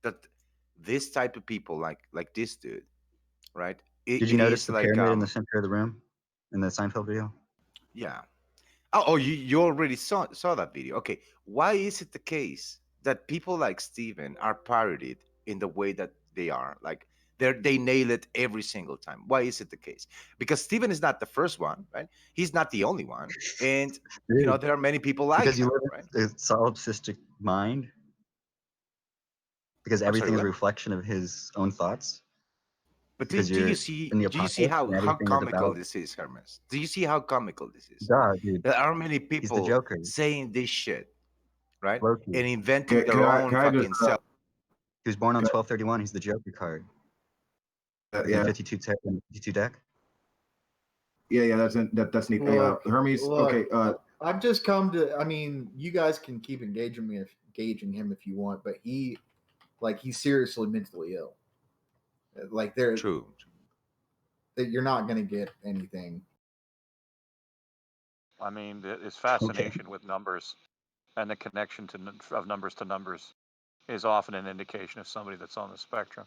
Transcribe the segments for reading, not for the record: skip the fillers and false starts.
that this type of people, like this dude, right? Did you It notice is the like pyramid in the center of the room in the Seinfeld video? yeah. Oh, you already saw that video. Okay, why is it the case that people like Steven are parodied in the way that they are? Like they nail it every single time. Why is it the case? Because Steven is not the first one, right? He's not the only one, and Dude, there are many people like because you him, live right? in a solipsistic mind, because I'm sorry, everything is a what? reflection of his own thoughts, But because do you you're see in the do you see apocalypse and how everything is comical about this is, Hermes? Do you see how comical this is? God, dude. There are many He's the people Joker, saying this shit, right? Loki. And inventing Can, their can I own can I just fucking self. He was born on can 12/31. He's the Joker card with the yeah 52 deck. yeah that's neat. Hey, Look, Hermes. look. Okay, I've just come to. I mean, you guys can keep engaging him if you want, but he's seriously mentally ill. Like True. that you're not going to get anything. I mean, his Okay. fascination with numbers and the connection of numbers to numbers is often an indication of somebody that's on the spectrum.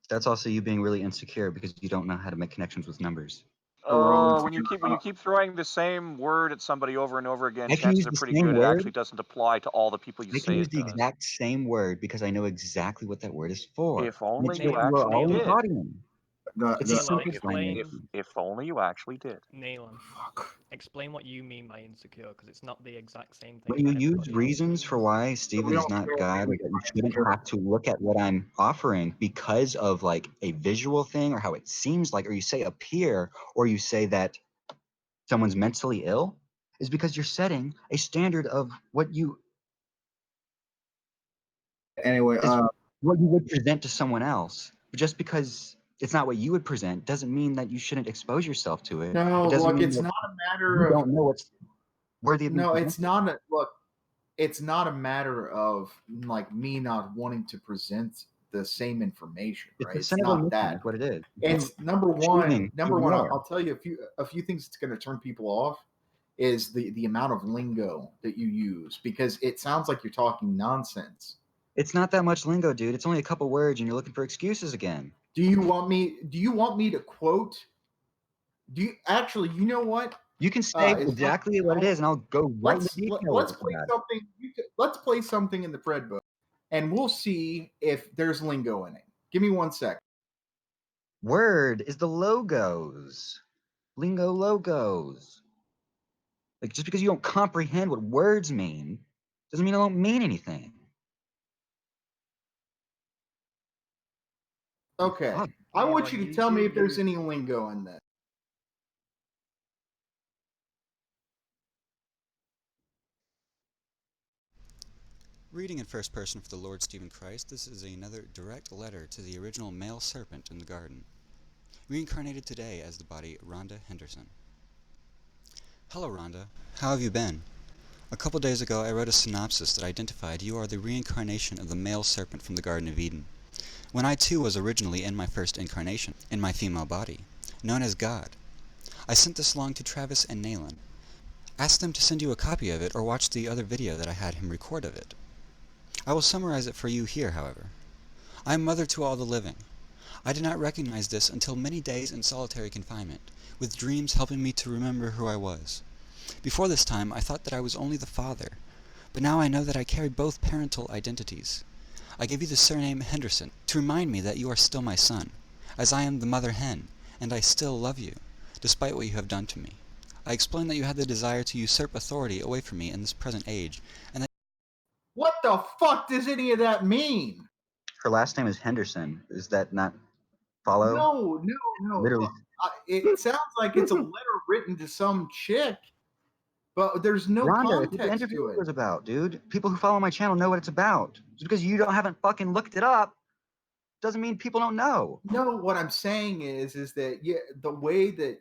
That's also you being really insecure because you don't know how to make connections with numbers. Roland, When you keep throwing the same word at somebody over and over again, I can use chances are the pretty same good it word. actually doesn't apply to all the people you I can say use it the does. exact same word because I know exactly what that word is for. If And only it's what you you are actually all did. embodying. It's a the Naylan, simple explain. explanation. If only you actually did. Naylan, explain what you mean by insecure, because it's not the exact same When thing you that use everybody else reasons for means. why we Stephen is don't not care God, if we or that you can shouldn't care. have to look at what I'm offering because of like a visual thing or how it seems like, or you say appear, or you say that someone's mentally ill, is because you're setting a standard of Anyway, is what you would present to someone else. But just because it's not what you would present doesn't mean that you shouldn't expose yourself to it. It No, doesn't look, mean it's that not a matter you of don't know what's worthy of being no, it's presented. not a look. It's not a matter of like me not wanting to present the same information, It's right? a It's sin of not omission. that. That's what it is. You It's number one. choosing to Number one, ignore. I'll tell you a few things that's going to turn people off is the amount of lingo that you use because it sounds like you're talking nonsense. It's not that much lingo, dude. It's only a couple words, and you're looking for excuses again. Do you want me to quote? Do you actually? You know what? You can say It's funny. exactly what it is, and I'll go right into detail Let's with play that. something. Let's play something in the Fred book, and we'll see if there's lingo in it. Give me 1 second. Word is the logos. Lingo logos. Like, just because you don't comprehend what words mean doesn't mean they don't mean anything. Okay, Fuck. I want Naylan, you to you tell me do if there's use. any lingo in this. Reading in first person for the Lord Stephen Christ, this is another direct letter to the original male serpent in the garden, reincarnated today as the body Rhonda Henderson. Hello, Rhonda. How have you been? A couple days ago, I wrote a synopsis that identified you are the reincarnation of the male serpent from the Garden of Eden, when I too was originally in my first incarnation, in my female body, known as God. I sent this along to Travis and Naylan. Ask them to send you a copy of it or watch the other video that I had him record of it. I will summarize it for you here, however. I am mother to all the living. I did not recognize this until many days in solitary confinement, with dreams helping me to remember who I was. Before this time, I thought that I was only the father, but now I know that I carry both parental identities. I gave you the surname Henderson to remind me that you are still my son, as I am the mother hen, and I still love you, despite what you have done to me. I explained that you had the desire to usurp authority away from me in this present age, and that What the fuck does any of that mean? Her last name is Henderson. Is that not follow? No. Literally. Look, it sounds like it's a letter written to some chick, but there's no Rhonda, it's what the context interview to it. was about, dude. People who follow my channel know what it's about. Just because you haven't fucking looked it up doesn't mean people don't know. No, what I'm saying is that the way that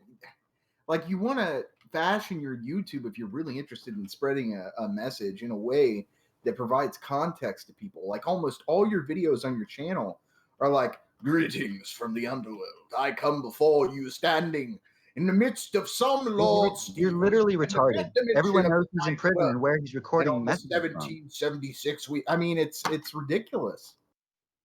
like you want to fashion your YouTube if you're really interested in spreading a message in a way that provides context to people. Like almost all your videos on your channel are like greetings from the underworld. I come before you standing in the midst of some Lord You're Stephen literally and the retarded. fifth dimension Everyone of knows the he's in ninth prison realm. and where he's And recording on the messages from. 1776 I mean it's ridiculous.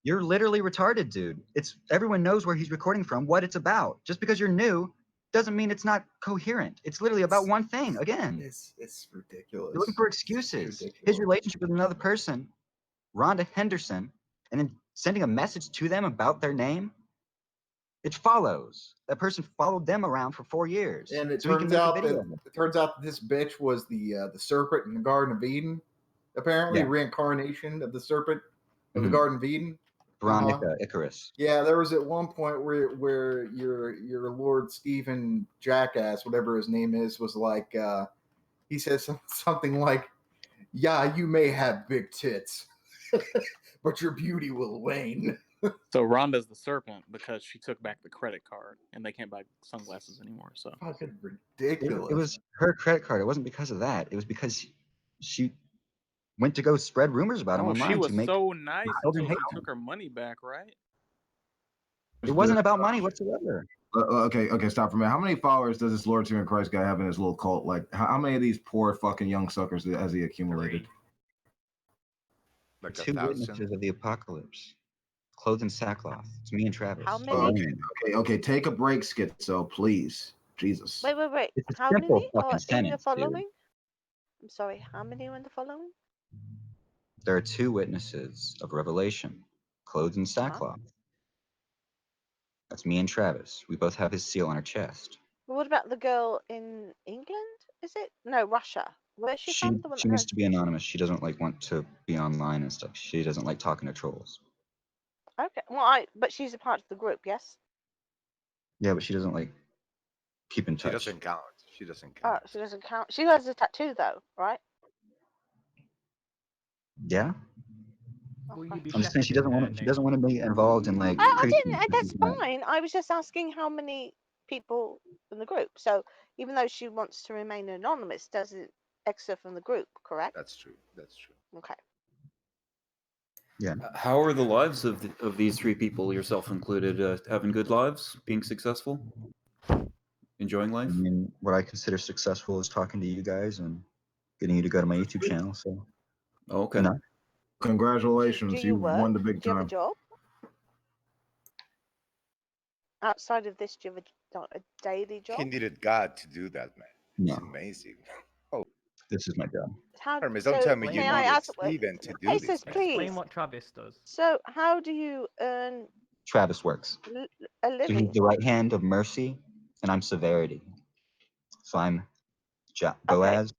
You're literally retarded, dude. It's everyone knows where he's recording from, what it's about. Just because you're new doesn't mean it's not coherent. It's literally about one thing. Again, It's ridiculous. you're looking for It's excuses. His ridiculous. relationship with another person, Rhonda Henderson, and then sending a message to them about their name. It follows that person followed them around for 4 years, And it so he can turns make a out video. that this bitch was the serpent in the Garden of Eden. Apparently, Yeah. reincarnation of the serpent of the Mhm. Garden of Eden. Veronica Icarus. Yeah, there was at one point where your Lord Stephen Jackass, whatever his name is, was like he says something like, "Yeah, you may have big tits, but your beauty will wane." So Rhonda's the serpent because she took back the credit card and they can't buy sunglasses anymore. So Fucking ridiculous. It was her credit card. It wasn't because of that. It was because she went to go spread rumors about him no, she online was to make so nice children until hate she him. took her money back, right? It wasn't about money whatsoever. Okay, stop for a minute. How many followers does this Lord Seer Christ guy have in his little cult? Like, how many of these poor fucking young suckers has he accumulated? Like Two 1,000. witnesses of the apocalypse, clothed in sackcloth. It's me and Travis. How many? Okay. Take a break, Schizo, please. Jesus. Wait. It's a How simple many fucking are in the sentence, dude. following? I'm sorry, how many are in the following? There are two witnesses of Revelation, clothed in sackcloth. That's me and Travis. We both have his seal on our chest. Well, what about the girl in England? Is it? No, Russia. Where's she She from? The one she that needs has. to be anonymous. She doesn't want to be online and stuff. She doesn't like talking to trolls. Okay. Well, but she's a part of the group, yes. Yeah, but she doesn't keep in She touch. doesn't count. She doesn't Oh, count. she doesn't count. She has a tattoo though, right? Yeah, Will you be I'm just saying she shepherding doesn't her, want. She Neil? doesn't want to be involved in I preaching. didn't. That's fine. I was just asking how many people in the group. So even though she wants to remain anonymous, doesn't exit from the group, correct? That's true. That's true. Okay. Yeah. How are the lives of these three people, yourself included, having good lives, being successful, enjoying life? I mean, what I consider successful is talking to you guys and getting you to go to my YouTube channel. So, Oh, okay. you know, Congratulations, Do you you won work? the big Do you have a time. job? Outside of this, do you have a daily job? He needed God to do that, man. It's no, amazing. Oh, this is my job. How? Hermes, don't So tell me you may I needed ask? Steven to do Faces, this, man. please. Explain what Travis does. So how do you earn Travis works. a So he's living? the right hand of mercy, and I'm severity. So I'm Boaz,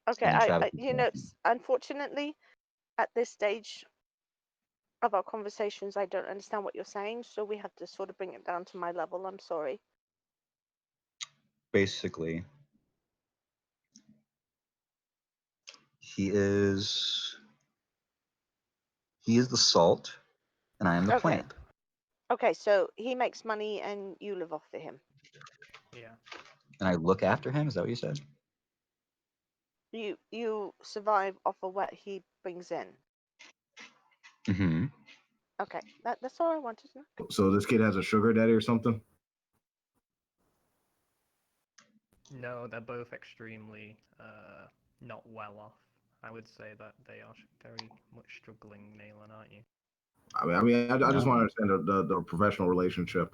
Okay. and then Travis is You know, unfortunately, at this stage of our conversations, I don't understand what you're saying, so we have to sort of bring it down to my level. I'm sorry. basically he is the salt, and I am the Okay. plant. Okay, so he makes money and you live off of him. Yeah. And I look after him. Is that what you said? You survive off of what he brings in. Mm-hmm. Okay, that's all I wanted to know. So this kid has a sugar daddy or something? No, they're both extremely not well off. I would say that they are very much struggling, Naylan, aren't you? I just No. want to understand the professional relationship.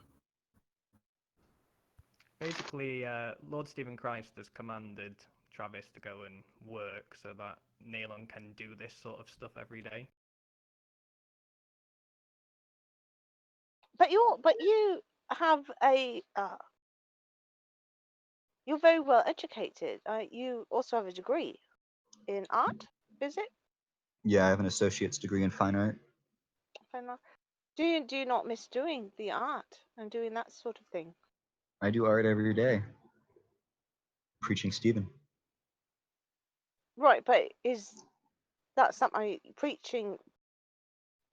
Basically, Lord Stephen Christ has commanded Travis to go and work so that Naylan can do this sort of stuff every day. But you have a you're very well educated. You also have a degree in art, is it? Yeah, I have an associate's degree in fine art. Fine art. Do you not miss doing the art and doing that sort of thing? I do art every day. Preaching Stephen. Right, but is that something preaching?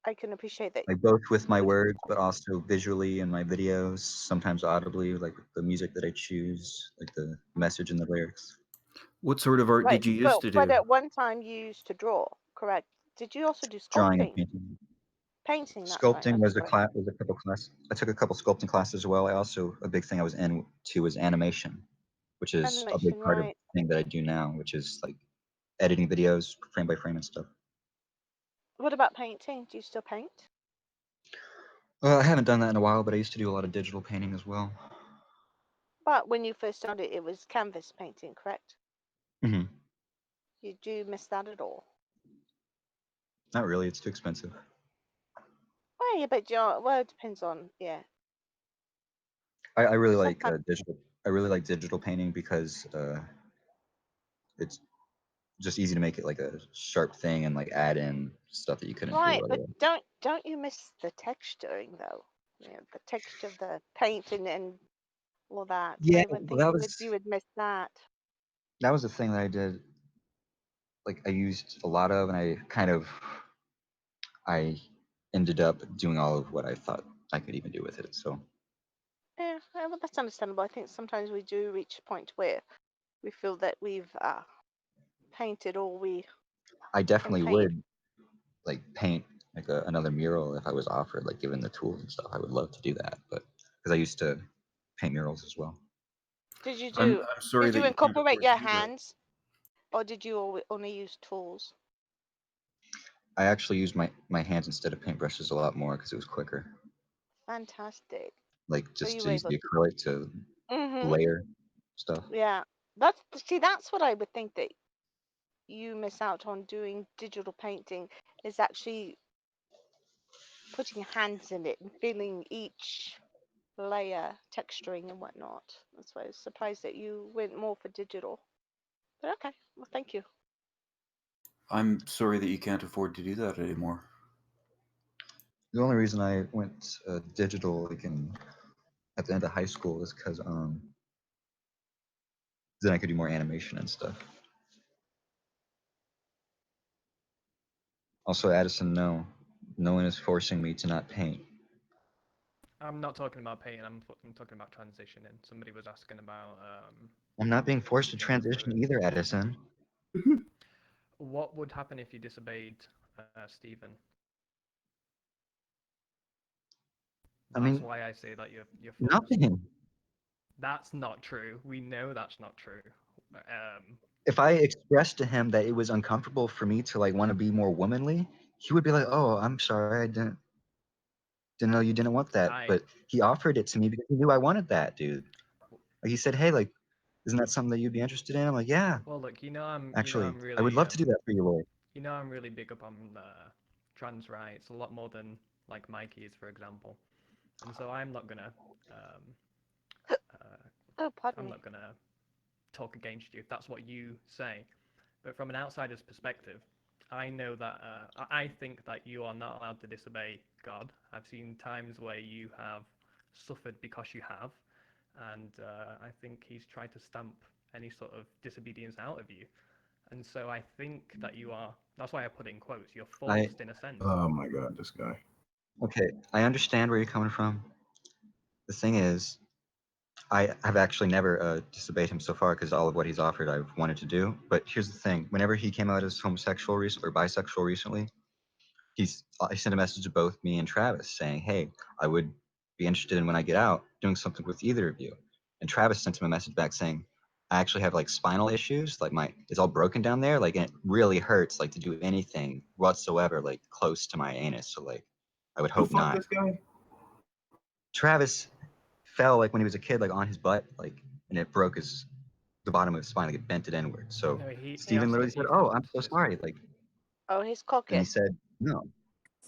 I can appreciate that. Both with my words, but also visually in my videos, sometimes audibly, like the music that I choose, like the message and the lyrics. What sort of art Right, did you used to but do? at one time you used to draw, correct? Did you also do Drawing and sculpting? painting. Painting, that's right. Sculpting Okay, was a sorry. couple class. I took a couple sculpting classes as well. I also a big thing I was into was animation, which is a big Animation, part of right? the thing that I do now, which is like editing videos frame by frame and stuff. What about painting? Do you still paint? Well, I haven't done that in a while, but I used to do a lot of digital painting as well. But when you first started, it was canvas painting, correct? Hmm. You do miss that at all? Not really. It's too expensive. Well, yeah, but well, it depends on I really like Sometimes, digital. I really like digital painting because it's just easy to make it like a sharp thing and like add in stuff that you couldn't do right? But otherwise. don't you miss the texturing though? The texture of the paint and all that. Yeah, I would well, think you would miss that. that was the thing that I did. Like I used a lot of, and I ended up doing all of what I thought I could even do with it. So Yeah, well, that's understandable. I think sometimes we do reach a point where we feel that we've painted all we I can definitely paint. would like paint like another mural if I was offered, like given the tools and stuff. I would love to do that, but because I used to paint murals as well. Did you I'm do? sorry Did that you you can't incorporate afford to your do that. hands, or did you only use tools? I actually used my hands instead of paintbrushes a lot more because it was quicker. Fantastic. Like So just you to were use able the to. acrylic to Mhm. layer stuff. Yeah. That's what I would think that you miss out on doing digital painting is actually putting your hands in it and feeling each layer, texturing and whatnot. That's why I was surprised that you went more for digital. But okay, well, thank you. I'm sorry that you can't afford to do that anymore. The only reason I went digital like at the end of high school is because then I could do more animation and stuff. Also, Addison, no one is forcing me to not paint. I'm not talking about painting. I'm talking about transitioning. Somebody was asking about I'm not being forced to going transition for. either, Addison. What would happen if you disobeyed Stephen? I That's mean, why I say that you're forced. nothing. That's not true. We know that's not true. If I expressed to him that it was uncomfortable for me to like want to be more womanly, he would be like, "Oh, I'm sorry, I didn't know you didn't want that." I But he offered it to me because he knew I wanted that, dude. Like he said, "Hey, like, isn't that something that you'd be interested in?" I'm like, "Yeah, well, look, actually, I'm I would really love to do that for you, Lord." I'm really big up on trans rights a lot more than like Mikey is, for example. And so um, uh, Oh, pardon I'm me. not gonna talk against you if that's what you say. But from an outsider's perspective, I know that I think that you are not allowed to disobey God. I've seen times where you have suffered because you have, and I think He's tried to stamp any sort of disobedience out of you. And so I think that you are. That's why I put in quotes. You're I forced in a sense. Oh my god, this guy. Okay, I understand where you're coming from. The thing is, I have actually never disobeyed him so far because all of what he's offered I've wanted to do. But here's the thing: whenever he came out as homosexual or bisexual recently, I sent a message to both me and Travis saying, "Hey, I would be interested in when I get out doing something with either of you." And Travis sent him a message back saying, "I actually have like spinal issues, like it's all broken down there, like and it really hurts like to do anything whatsoever like close to my anus. So like, I would The hope fuck not." this guy? Travis fell like when he was a kid, like on his butt, like and it broke the bottom of his spine, like it bent it inward. So No, he Stephen literally asked said, you "Oh, for I'm so this. sorry," like, Oh, his and he caucus. said, "No."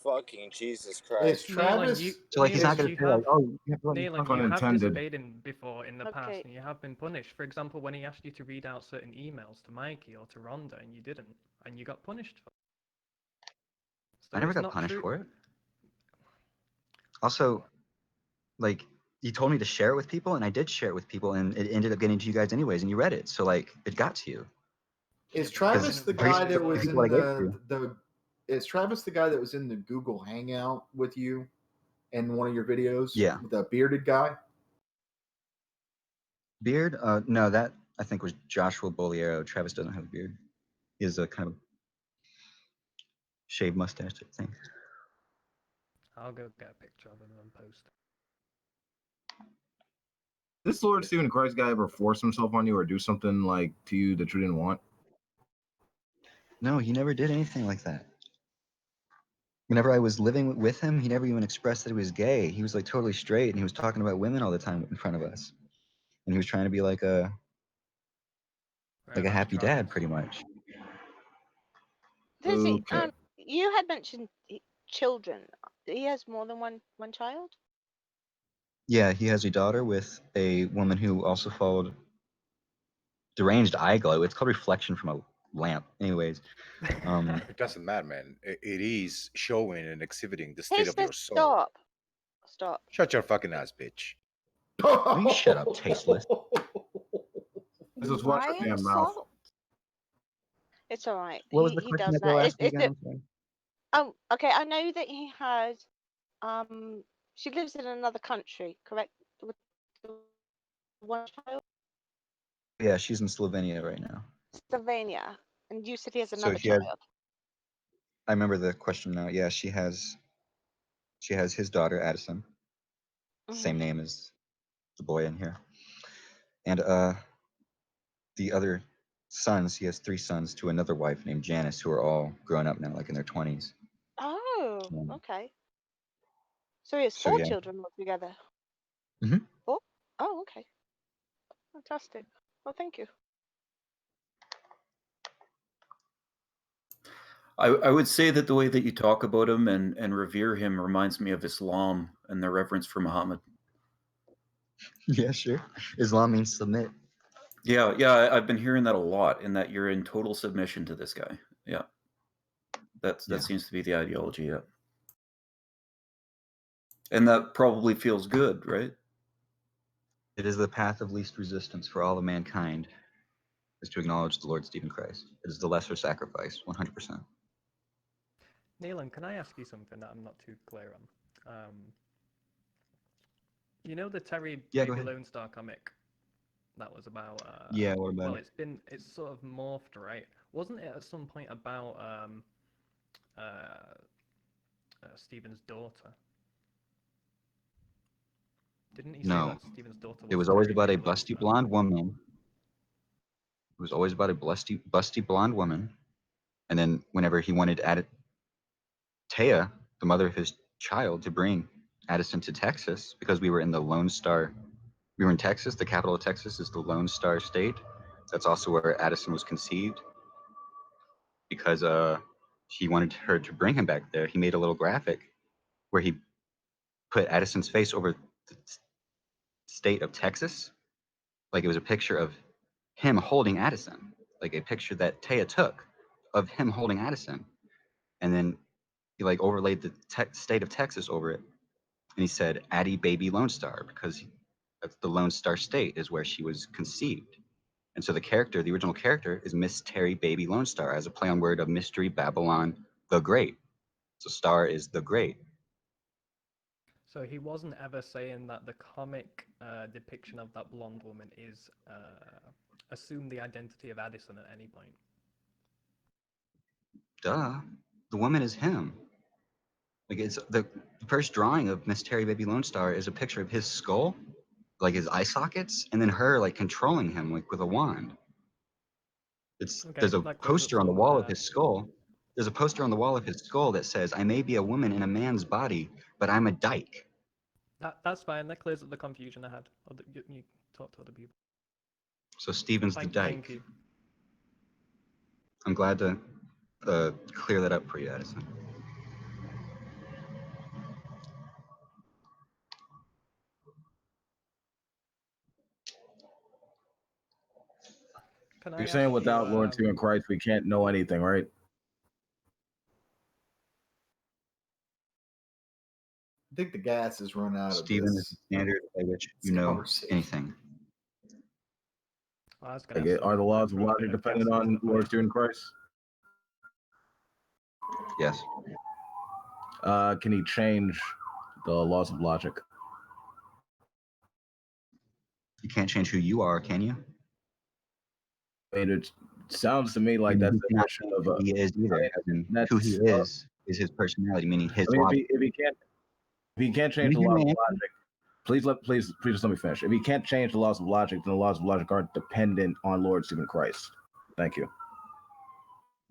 Fucking Jesus Is Christ. Travis So like, he's not is gonna say like, "Oh, you have to let me Neelan, fuck you you." have Unintended. disobeyed him before in the past, Okay. and you have been punished. For example, when he asked you to read out certain emails to Mikey or to Rhonda, and you didn't, and you got punished for it. I So never it's got not punished true. for it. Also, like, he told me to share it with people, and I did share it with people, and it ended up getting to you guys anyways, and you read it, so like, it got to you. Yeah, is but you Because Travis didn't the pretty read guy sure it the that was though. people in I gave it to, the is Travis the guy that was in the Google Hangout with you in one of your videos? yeah, The bearded guy? beard. No, that I think was Joshua Bolliero. Travis doesn't have a beard. He has a kind of shaved mustache type thing. I'll go get a picture of him and post. This Lord Stephen Christ guy ever force himself on you or do something like to you that you didn't want? No, he never did anything like that. Whenever I was living with him, he never even expressed that he was gay. He was like totally straight, and he was talking about women all the time in front of us. And he was trying to be like a happy dad, pretty much. Does he? Okay. You had mentioned children. He has more than one child. Yeah, he has a daughter with a woman who also followed deranged eye glow. It's called reflection from a lamp. Anyways, It doesn't matter, man. It is showing and exhibiting the He state of says your soul. stop. Shut your fucking ass, bitch. will you shut up, tasteless? This is watch Why your damn mouth. insult? It's all right. What was the He question does that girl that. asked me again? I'm sorry. Oh, okay. I know that he had. She lives in another country, correct? With one child, Yeah, she's in Slovenia right now. Slovenia, and you said he has So another he has. child. I remember the question now. Yeah, she has his daughter Addison, same name as the boy in here, and the other sons. He has 3 sons to another wife named Janice, who are all grown up now, like in their 20s. Oh, okay. So he has So 4 yeah. children altogether. Mhm. 4? Oh, okay. Fantastic. Well, thank you. I would say that the way that you talk about him and revere him reminds me of Islam and their reverence for Muhammad. Yeah, sure. Islam means submit. Yeah, I've been hearing that a lot, in that you're in total submission to this guy. Yeah. That seems to be the ideology, yeah. And that probably feels good, right? It is the path of least resistance for all of mankind, is to acknowledge the Lord Stephen Christ. It is the lesser sacrifice, 100%. Neelan, can I ask you something that I'm not too clear on? You know the Terry Yeah, go Baby ahead. Lone Star comic that was about? Yeah, what about well, it? it's sort of morphed, right? Wasn't it at some point about Stephen's daughter? Didn't he say No. that Stephen's daughter It was was always Terry about a Baby Lone busty Star? blonde woman. It was always about a busty blonde woman. And then whenever he wanted Taya, the mother of his child, to bring Addison to Texas, because we were in the Lone Star, we were in Texas. The capital of Texas is the Lone Star State. That's also where Addison was conceived. Because he wanted her to bring him back there, he made a little graphic where he put Addison's face over the state of Texas. Like it was a picture of him holding Addison, like a picture that Taya took of him holding Addison. And then he like overlaid the state of Texas over it. And he said, Addie Baby Lone Star, because that's the Lone Star State is where she was conceived. And so the original character, is Miss Terry Baby Lone Star, as a play on word of Mystery Babylon the Great. So Star is the Great. So he wasn't ever saying that the comic depiction of that blonde woman is assume the identity of Addison at any point. Duh. The woman is him. Like it's the first drawing of Miss Terry Baby Lone Star is a picture of his skull, like his eye sockets, and then her like controlling him like with a wand. Okay, There's a that clears up poster on the some. wall of his skull. There's a poster on the wall of his skull that says, I may be a woman in a man's body, but I'm a dyke. That's fine. That clears up the confusion I had. You talk to other people. So Stephen's the dyke. Thank you. I'm glad to clear that up for you, Addison. Can I You're ask saying you? without Lord Stephen Christ, we can't know anything, right? I think the gas has run out of Stephen is this. the standard by which you know anything. I was Like, are the laws of logic dependent on Lord Stephen Christ? Yes. Can he change the laws of logic? You can't change who you are, can you? I mean, it sounds to me like that's He the cannot mission change of who a. he is either. As in, who he is his personality, meaning his I mean, logic. if he can't change the laws of logic, please just let me finish. If he can't change the laws of logic, then the laws of logic aren't dependent on Lord Stephen Christ. Thank you.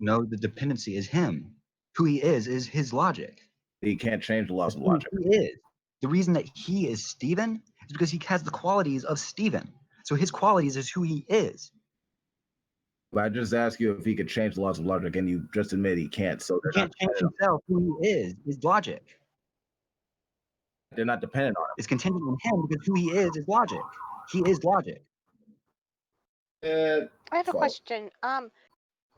No, the dependency is him. Who he is his logic. He can't change the laws of Who logic. he is. The reason that he is Stephen is because he has the qualities of Stephen. So his qualities is who he is. But I just asked you if he could change the laws of logic, and you just admit he can't. So He can't change himself. Who he is logic. They're not dependent on him. It's contingent on him because who he is logic. He is logic. I have a question.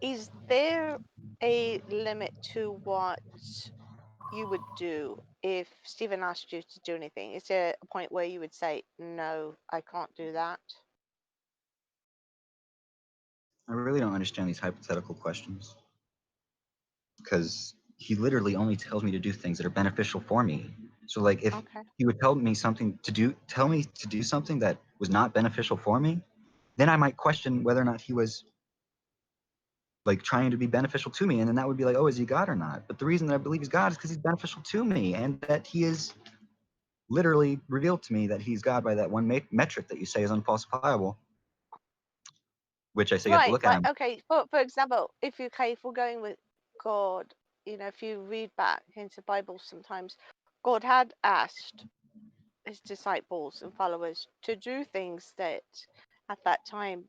Is there a limit to what you would do if Stephen asked you to do anything? Is there a point where you would say, no, I can't do that? I really don't understand these hypothetical questions because he literally only tells me to do things that are beneficial for me. So like if he would tell me something to do, tell me to do something that was not beneficial for me, then I might question whether or not he was like trying to be beneficial to me. And then that would be like, oh, is he God or not? But the reason that I believe he's God is because he's beneficial to me and that he is literally revealed to me that he's God by that one metric that you say is unfalsifiable, which I say you have to look at him. Okay. For example, if we're going with God, you know, if you read back into Bible, sometimes God had asked his disciples and followers to do things that at that time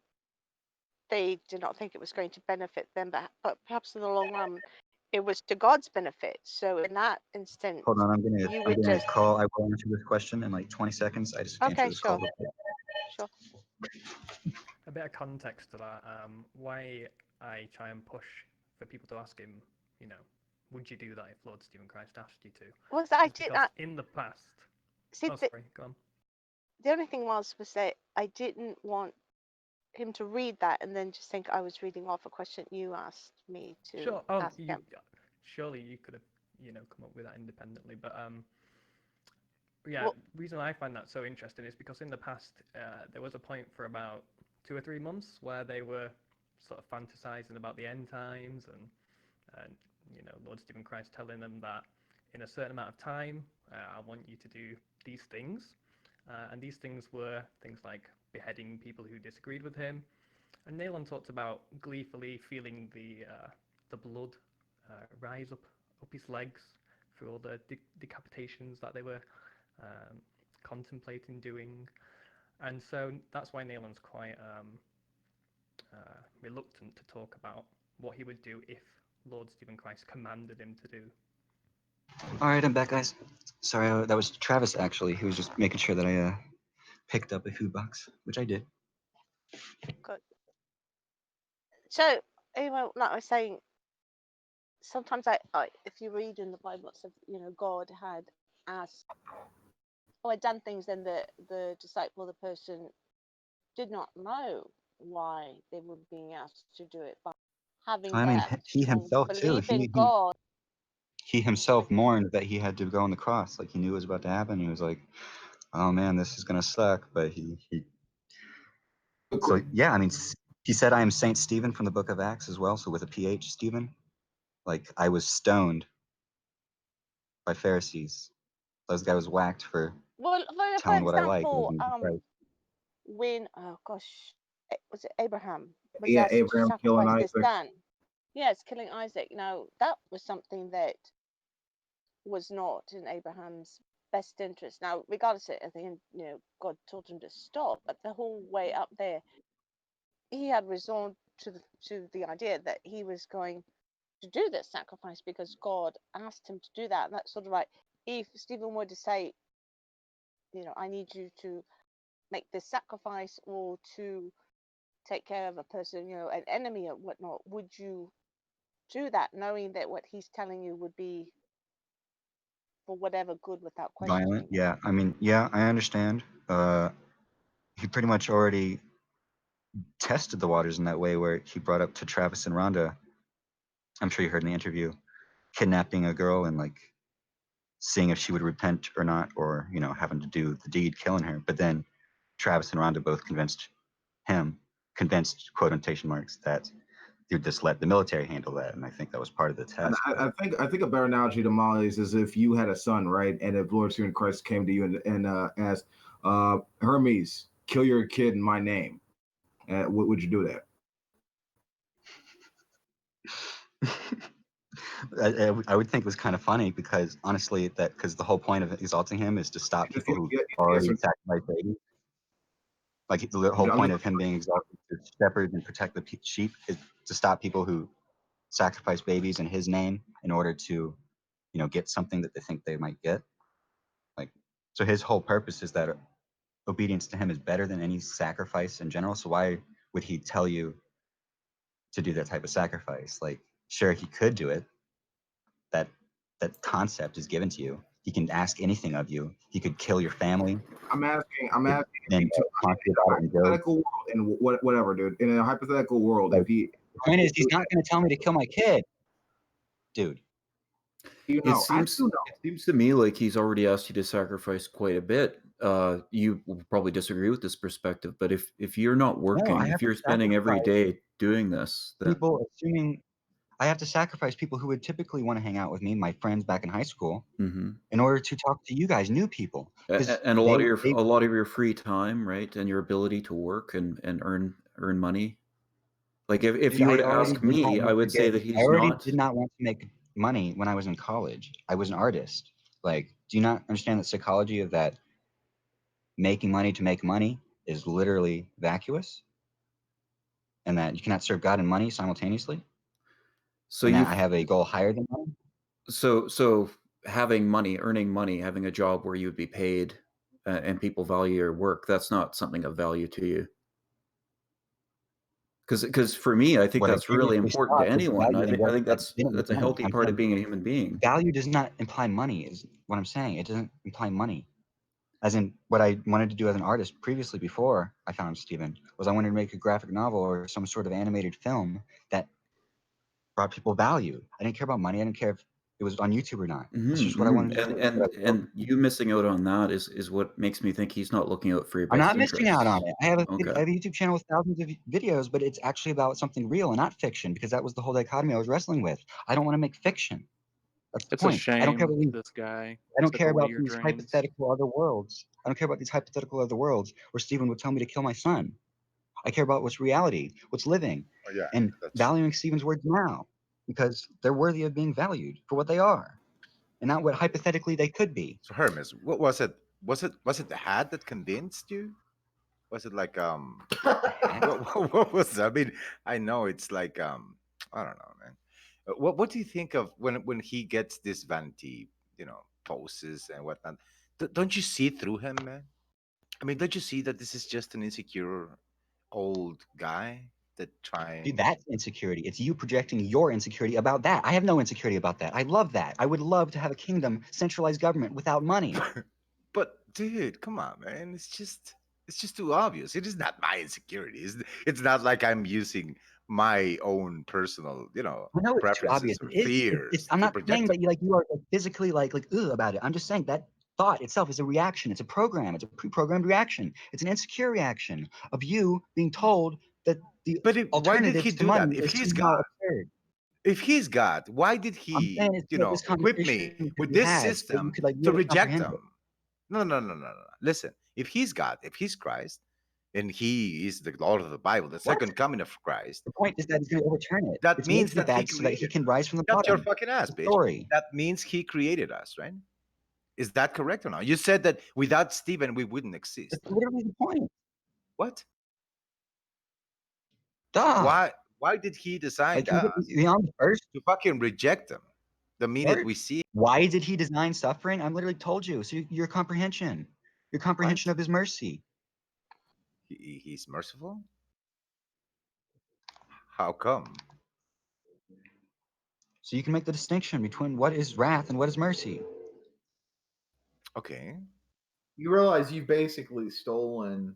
they did not think it was going to benefit them, but perhaps in the long run it was to God's benefit. So in that instance, hold on, I'm gonna call. I will answer this question in like 20 seconds. I just answer this call. Sure. A bit of context to that. Why I try and push for people to ask him, you know, would you do that if Lord Stephen Christ asked you to? Was I did that in the past? See, sorry, go on. The only thing was that I didn't want him to read that and then just think I was reading off a question you asked me to ask him. Surely you could have, you know, come up with that independently. But yeah, the reason I find that so interesting is because in the past there was a point for about 2 or 3 months where they were sort of fantasizing about the end times and you know, Lord Stephen Christ telling them that in a certain amount of time I want you to do these things. And these things were things like beheading people who disagreed with him. And Nalon talked about gleefully feeling the blood rise up his legs through all the decapitations that they were contemplating doing. And so that's why Nalon's quite reluctant to talk about what he would do if Lord Stephen Christ commanded him to do. All right, I'm back, guys. Sorry, that was Travis, actually. He was just making sure that I picked up a food box, which I did. Good. So, anyway, like I was saying, sometimes I if you read in the Bible, it says, you know, God had asked, or had done things, and the disciple, the person, did not know why they were being asked to do it. But having he himself too. belief in God. He himself mourned that he had to go on the cross. Like he knew it was about to happen. He was like, "Oh man, this is gonna suck." But he. So yeah, I mean, he said, "I am Saint Stephen from the Book of Acts" as well. So with a PH, Stephen. Like I was stoned by Pharisees. Those guy was whacked for telling what I like. When was it Abraham was yeah, asked Abraham to killing sacrifice his Isaac. son? Yes, killing Isaac. Now that was something that was not in Abraham's best interest. Now, regardless of it, I think, you know, God told him to stop, but the whole way up there, he had resorted to the idea that he was going to do this sacrifice because God asked him to do that. And that's sort of like if Stephen were to say, you know, I need you to make this sacrifice or to take care of a person, you know, an enemy or whatnot, would you do that knowing that what he's telling you would be for whatever good without questioning? Violent, yeah. I mean, yeah, I understand. He pretty much already tested the waters in that way where he brought up to Travis and Rhonda, I'm sure you heard in the interview, kidnapping a girl and like seeing if she would repent or not, or, you know, having to do the deed, killing her. But then Travis and Rhonda both convinced quote quotation marks, that you'd just let the military handle that. And I think that was part of the test. I think a better analogy to Molly is if you had a son, right? And if Lord Jesus Christ came to you and asked, Hermes, kill your kid in my name. Would you do that? I would think it was kind of funny because honestly, because the whole point of exalting him is to stop people who already sacrifice babies. Like the whole point of him being exalted to shepherd and protect the sheep is to stop people who sacrifice babies in his name in order to, get something that they think they might get. Like, so his whole purpose is that obedience to him is better than any sacrifice in general. So why would he tell you to do that type of sacrifice? Like, sure, he could do it. That concept is given to you. He can ask anything of you. He could kill your family. I'm asking Then you to talk to you about it in Job. hypothetical world and whatever, dude. In a hypothetical world, Like, if he the point is, he's not going to tell me to kill my kid, dude. I do know. It seems to me like he's already asked you to sacrifice quite a bit. You will probably disagree with this perspective, but if you're not working, I have if you're to spending every sacrifice day doing this, then people, assuming I have to sacrifice people who would typically want to hang out with me, my friends back in high school, in order to talk to you guys, new people. and a lot of your free time, right, and your ability to work and earn money. Like if Dude, you were to ask me, I would say that I he's already not. did not want to make money when I was in college. I was an artist. Like, do you not understand the psychology of that? Making money to make money is literally vacuous, and that you cannot serve God and money simultaneously, So and you that I have a goal higher than money. so having money, earning money, having a job where you would be paid, and people value your work, that's not something of value to you. Because for me, I think What I that's really previously important to saw was anyone. value in I work think that that's didn't make a money. healthy I'm part of saying being a human being. value does not imply money, is what I'm saying. It doesn't imply money. As in, what I wanted to do as an artist previously, before I found Stephen, was I wanted to make a graphic novel or some sort of animated film that brought people value. I didn't care about money. I didn't care if it was on YouTube or not. That's just what I wanted to do. And you missing out on that is what makes me think he's not looking out for your I'm best not missing out on interests. it. I have Okay. a YouTube channel with thousands of videos, but it's actually about something real and not fiction, because that was the whole dichotomy I was wrestling with. I don't want to make fiction. That's the It's a point. I don't care shame about this guy I don't took care away about your these dreams. hypothetical other worlds. I don't care about these hypothetical other worlds where Stephen would tell me to kill my son. I care about what's reality, what's living, Oh, yeah, and that's valuing Stephen's words now, because they're worthy of being valued for what they are, and not what hypothetically they could be. so. Hermes, what was it? Was it the hat that convinced you? Was it like what was that? I mean, I know it's like I don't know, man. What do you think of when he gets this vanity, poses and whatnot? Don't you see through him, man? I mean, don't you see that this is just an insecure old guy that Dude, trying? that's insecurity. It's you projecting your insecurity about that. I have no insecurity about that. I love that. I would love to have a kingdom, centralized government without money. But dude, come on, man. It's just too obvious. It is not my insecurity. It's not like I'm using my own personal, I know it's too obvious. preferences It or is. fears I'm to not saying project them. that you are like physically like ugh about it. I'm just saying that thought itself is a reaction. It's a program. It's a pre-programmed reaction. It's an insecure reaction of you being told that the But why did he alternatives to do that? money If is he's somehow God, absurd. if he's God, why did I'm saying he, it's like this equip me conversation could with be this had so that you system could like to really reject comprehend it. them? No, no, no, no, no. Listen, if he's God, if he's Christ, and he is the Lord of the Bible, the What? second coming of Christ, The point is that he's going to overturn it. that It's made means to be that he bad so that he created can us. rise from the Shut your bottom. fucking ass, The bitch. story. That means he created us, right? Is that correct or not? You said that without Stephen, we wouldn't exist. That's literally the point. What? Duh. Why did he design Like, can we us get beyond the first to fucking reject them the minute part? we see Why did he design suffering? I'm literally told you. So your comprehension what? of his mercy. He's merciful? How come? So you can make the distinction between what is wrath and what is mercy. Okay. You realize you've basically stolen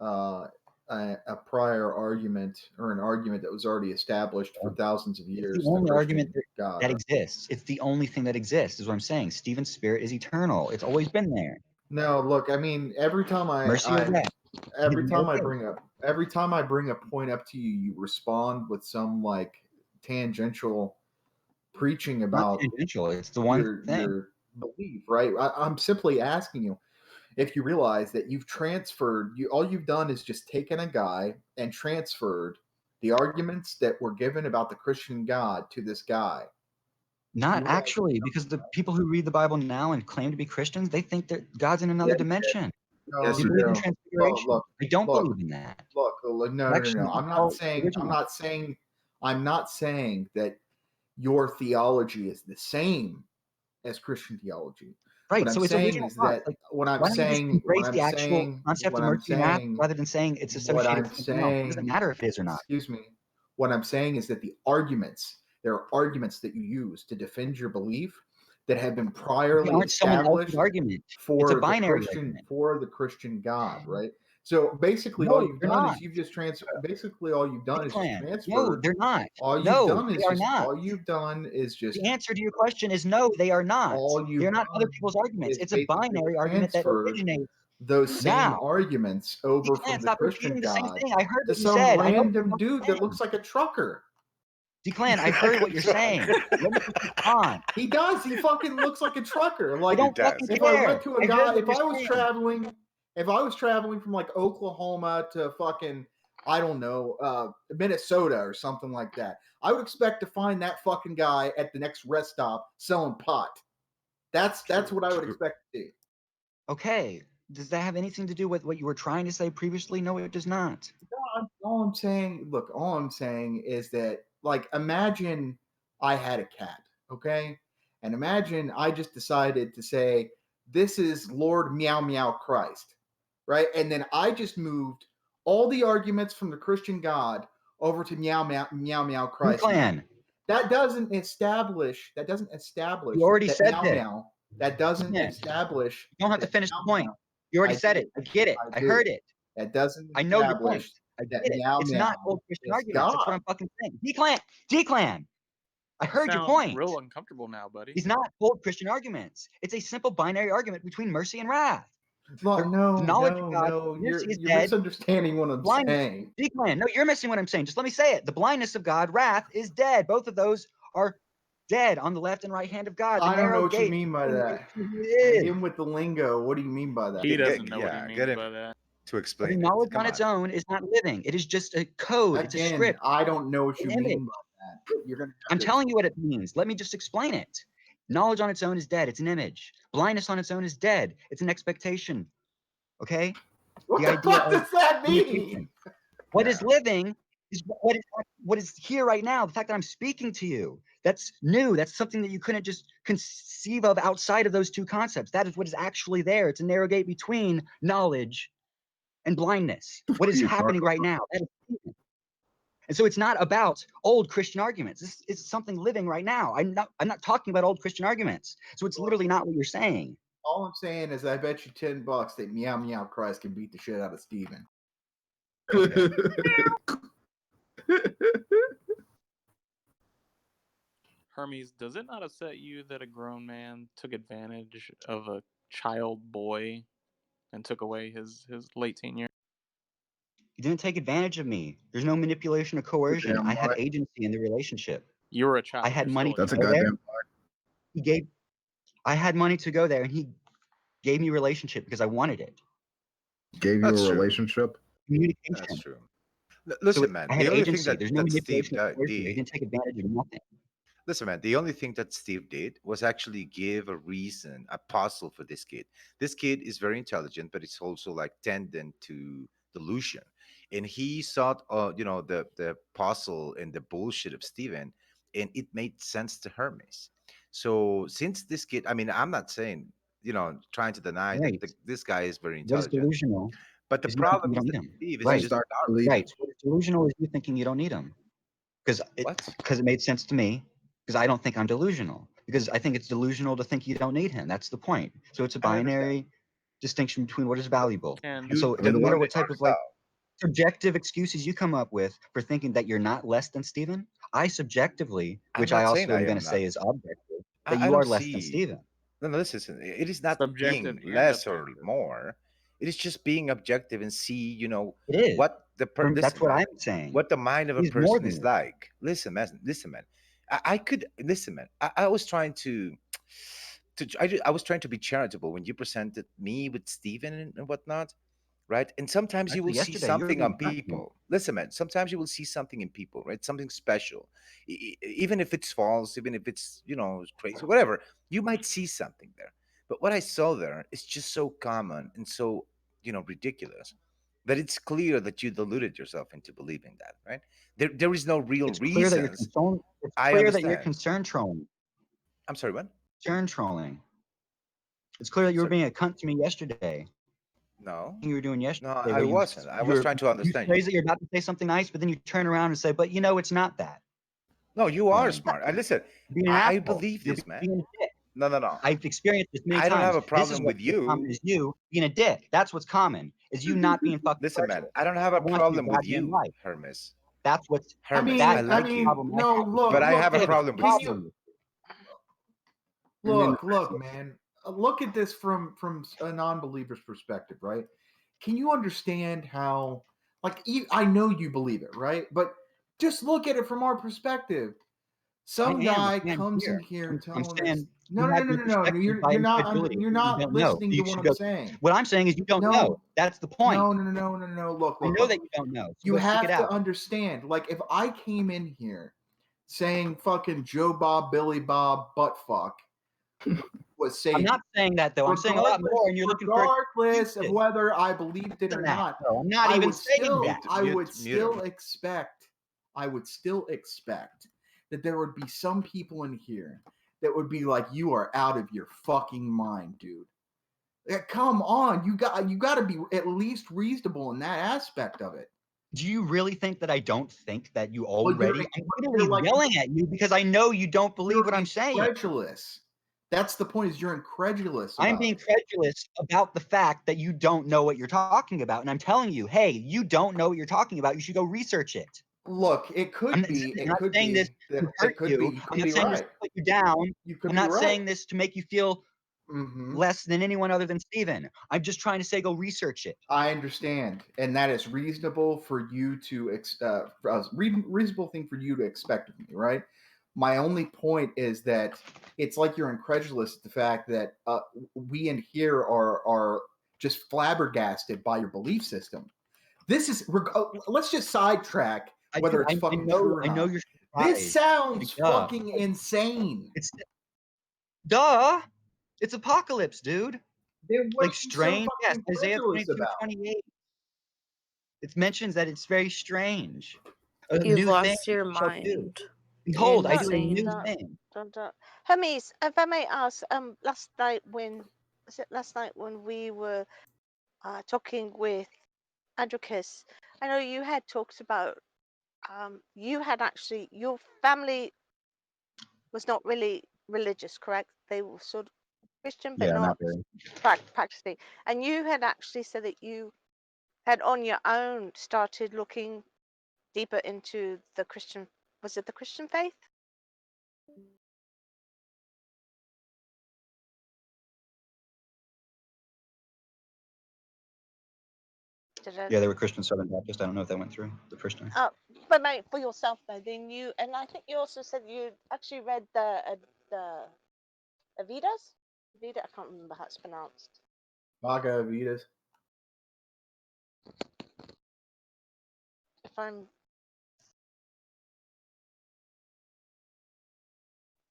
uh, a prior argument or an argument that was already established for thousands of It's years, the the only argument Christian God. that exists. It's the only thing that exists, is what I'm saying. Stephen's spirit is eternal. It's always been there. No, look, I mean, every time Mercy or wrath. every time I Okay. bring a point up to you, you respond with some like tangential preaching Not about tangential. It's the one thing. your belief, right? I'm simply asking you if you realize that you've transferred all you've done is just taken a guy and transferred the arguments that were given about the Christian God to this guy. Not You realize actually, because the people who read the Bible now and claim to be Christians, they think that God's in another Yeah, dimension. no, yes, They you believe in do. Look, transfiguration. look, I don't look, believe in that. look. But No, no, actually, no. Paul I'm original. not saying, I'm not saying that your theology is the same as Christian theology. What Right. I'm So it's saying original is thought. that Like, why don't you just embrace the actual concept what of I'm mercy and wrath saying, rather than saying it's what associated I'm with something else? It doesn't saying, matter if it is or not. excuse me, what I'm saying is that there are arguments that you use to defend your belief that have been They priorly aren't someone else's established argument. It's a binary argument. For the Christian God, right? So basically, all No, you've they're done not. is you've just transferred. Basically, all you've done is just Declan. No, transferred. they're not. All you've No, done they is are just not. all you've done is just The answer to your question is no, they are not. all They're you've not other done people's arguments. is It's a basically binary argument that transferred originates those same now. arguments over Declan, from the stop Christian repeating the same God thing. I heard to what you some said. I know what random you're dude that saying. looks like a trucker. Declan, I heard Like a what you're truck. saying. Let me just respond. He does. He fucking looks like a trucker. I Like He don't fucking does. if I care. went to a I heard guy, what you're saying. if I was traveling from like Oklahoma to fucking I don't know, Minnesota or something like that, I would expect to find that fucking guy at the next rest stop selling pot. That's True. what I would True. expect to see. Okay. Does that have anything to do with what you were trying to say previously? No, it does not. All I'm saying, look, all I'm saying is that, like, imagine I had a cat, okay? And imagine I just decided to say, this is Lord Meow Meow Christ, right? And then I just moved all the arguments from the Christian God over to Meow Meow Christ now. Declan, That doesn't establish you already that said Meow this. Meow, that doesn't Declan, establish you don't have to that finish the Meow point. Meow, You already I said do, it. I get it. I I do. heard it. That doesn't I know your point. establish I that get it. Meow It's not Meow old Christian is arguments. That's God. what I'm fucking saying. Declan, I You heard your sound point. real uncomfortable now, buddy. These not old Christian arguments. It's a simple binary argument between mercy and wrath. Look, The knowledge of God, no. mercy is You're dead. misunderstanding what I'm Blind, saying. Declan, no, you're missing what I'm saying. Just let me say it. The blindness of God, wrath, is dead. Both of those are dead on the left and right hand of God. The I don't know narrow what you gate mean by between that. who he is. Him with the lingo. What do you mean by that? He doesn't know what he Yeah, means get him by that. to The explain it. knowledge on Come its on. own is not living. It is just a code. It's a Again, script, I don't know what an you image. mean by that. You're gonna have I'm to telling you explain. what it means. Let me just explain it. Knowledge on its own is dead. It's an image. Blindness on its own is dead. It's an expectation. Okay? What The the idea fuck of does that mean? communication. What is Yeah. living is what is here right now. The fact that I'm speaking to you. That's new. That's something that you couldn't just conceive of outside of those two concepts. That is what is actually there. It's a narrow gate between knowledge and blindness. What What are is you happening talking right now? That is, and so it's not about old Christian arguments. This is something living right now. I'm not talking about old Christian arguments. So it's literally not what you're saying. All I'm saying is I bet you $10 that Meow Meow Christ can beat the shit out of Steven. Okay. Hermes, does it not upset you that a grown man took advantage of a child boy and took away his late teen years? You didn't take advantage of me. There's no manipulation or coercion. Damn I had lie. agency in the relationship. You were a I child. had You're money still a to That's a go child. there. goddamn lie. He gave I had money to go there and he gave me a relationship because I wanted it. Gave you a That's true. relationship. That's Communication. true. So Listen, man. I The had only thing agency. There's no that Steve manipulation or coercion. He did. didn't take advantage of nothing. Listen, man, the only thing that Steve did was actually give a reason, a puzzle for this kid. This kid is very intelligent, but it's also like tendent to delusion. And he sought, the puzzle and the bullshit of Steven, and it made sense to Hermes. So since this kid, I mean, I'm not saying, trying to deny that Right. this guy is very What is intelligent, delusional but the is you thinking problem you is don't need that him. Steve is So Right. just start garbage. believing. Right. What is delusional is you thinking you don't need him. What? Because it made sense to me. Because I don't think I'm delusional. Because I think it's delusional to think you don't need him. That's the point. So it's a I understand. binary distinction between what is valuable. Can And so You it I mean, the doesn't one matter thing what type about of yourself. subjective excuses you come up with for thinking that you're not less than Stephen. I subjectively, I'm which I not saying also I am going am to not. say is objective, that I you don't are less than see. Stephen. No, no, listen. It is not subjective being and less or objective? more. It is just being objective and see, It is. what That's listen, what man, I'm saying. what the mind of a He's more person than is this. like. Listen, man. I could listen, man. I was trying I was trying to be charitable when you presented me with Stephen and whatnot. right? And sometimes you will Actually, see yesterday you were something on being kind to me. people. Listen, man, sometimes you will see something in people, right? Something special. Even if it's false, even if it's, crazy, whatever, you might see something there. But what I saw there is just so common and so, ridiculous that it's clear that you deluded yourself into believing that, right? There is no real It's clear that you're reasons. concerned. It's I clear that you're understand. concern trolling. I'm sorry, what? Concern trolling. It's clear that you were Sorry. being a cunt to me yesterday. No, You were doing no, yesterday, where I wasn't. I was trying to you understand you. phrase that you're about to say something nice, but then you turn around and say, "But it's not that." No, you are Thing. smart. I listen. You're being an I asshole. believe You're this, man. being a dick. No, no, no. I've experienced this many I don't have times. a This is problem what's with most common you. is you being a dick. That's what's common. Is you not being fucking Listen, man. virtuous. I don't have a I want you problem with goddamn you, right. Hermes. That's what's Hermes, I that's like the you, problem I no, have with but look, you. I look, have a I have a problem with can you. you problem with you. And then look, man? Look at this from a non-believer's perspective, right? Can you understand how, like, I know you believe it, right? But just look at it from our perspective. I Some am a guy fan comes in here. here I'm telling us, saying no, you no, no, have no, me no, no, no. perspective by incredulity. You're You not don't know. So listening you to what should I'm go. saying. What I'm saying is you don't know. No, That's the point. no. Look, I look, know that look. you don't know. So You go seek it have to out. understand. Like, if I came in here saying fucking Joe Bob, Billy Bob, butt fuck was I'm Satan, not saying that though. I'm saying a lot more, and you're looking for regardless of excuses. whether I believed it or Than that, not, though. I'm not even saying that. I would Mute still him. expect, that there would be some people in here that would be like, "You are out of your fucking mind, dude." Come on, you got to be at least reasonable in that aspect of it. Do you really think that I don't think that you Well, already? I'm you're literally like yelling at you because I know you don't believe you're what I'm saying. incredulous. That's the point. Is you're incredulous I'm about being it. credulous about the fact that you don't know what you're talking about, and I'm telling you, hey, you don't know what you're talking about. You should go research it. Look, it I'm could not, be. I'm It not could saying this be that to hurt it could be. you. You I'm could not be saying this to right. put you down. You could I'm be not right. saying this to make you feel Mm-hmm. less than anyone other than Steven. I'm just trying to say go research it. I understand, and that is reasonable for you to reasonable thing for you to expect of me, right? My only point is that it's like you're incredulous at the fact that we in here are just flabbergasted by your belief system. This is let's just sidetrack whether it's fucking true or I know not. you're This surprised. sounds Like, duh. fucking insane. It's duh. It's apocalypse, dude. Then what Like are you so strange. Yes, fucking Isaiah incredulous 22, about? 28. It mentions that it's very strange. A You've new thing lost your you shall do. mind. You're Behold, I do a new insane. Don't, thing. don't. Hermes, if I may ask, last night when was it last night when we were talking with Androcus, I know you had talked about you had actually your family was not really religious, correct? They were sort of Christian, but Yeah, not not very. practicing. And you had actually said that you had on your own started looking deeper into the Christian. Was it the Christian faith? Did I, Yeah, they were Christian Southern Baptist. I don't know if that went through the first time. but mate, for yourself though, then you and I think you also said you actually read the Avidas. Avida, I can't remember how it's pronounced. Vaga Vitas. If I'm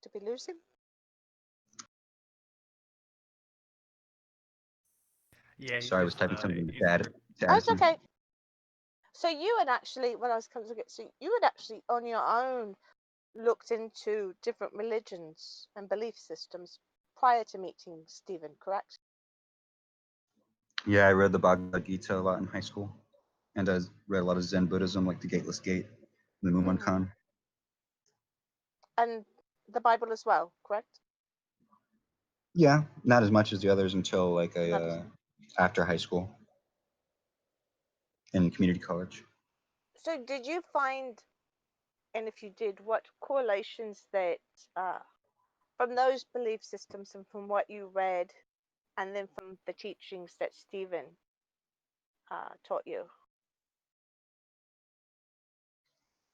to be losing. Yeah, he's Sorry, I was just typing something in the he's chat. To Oh, it's Addison. okay. So you had actually, when I was coming to get, so you had actually on your own looked into different religions and belief systems prior to meeting Stephen, correct? Yeah, I read the Bhagavad Gita a lot in high school, and I read a lot of Zen Buddhism, like the Gateless Gate, and the Mm-hmm. Mumonkan. And the Bible as well, correct? Yeah, not as much as the others until like Not as, after high school in community college. so did you find, and if you did, what correlations that from those belief systems and from what you read, and then from the teachings that Stephen taught you?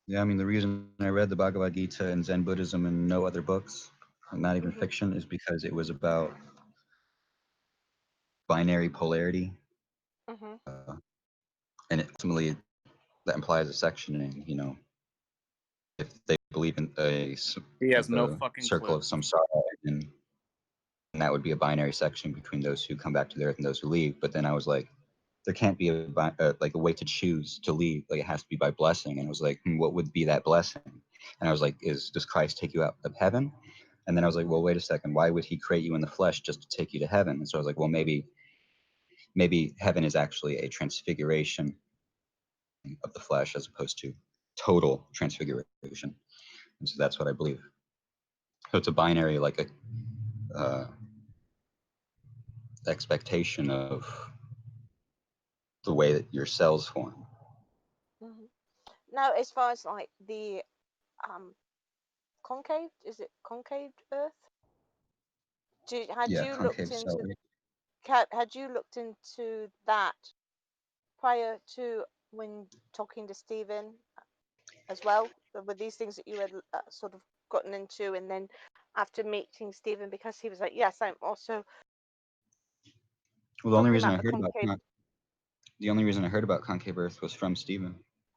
Yeah, I mean the reason I read the Bhagavad Gita and Zen Buddhism and no other books, not even Mm-hmm. fiction, is because it was about binary polarity Mhm. And ultimately, that implies a sectioning. If they believe in He has no the fucking circle clue. of samsara, and that would be a binary section between those who come back to the earth and those who leave. But then I was like, there can't be like a way to choose to leave. Like it has to be by blessing. And I was like, what would be that blessing? And I was like, does Christ take you out of heaven? And then I was like, well, wait a second. Why would he create you in the flesh just to take you to heaven? And so I was like, well, maybe heaven is actually a transfiguration of the flesh as opposed to total transfiguration. And so that's what I believe. So it's a binary, like a expectation of the way that your cells form. Mhm. Now, as far as like the um concave, is it concave Earth? Had Yeah, you looked concave cell. into had you looked into that prior to when talking to Stephen as well? Were these things that you had sort of gotten into, and then after meeting Stephen, because he was like, "Yes, I'm also Well, talking about the concave." the only reason I heard about concave Earth was from Steven in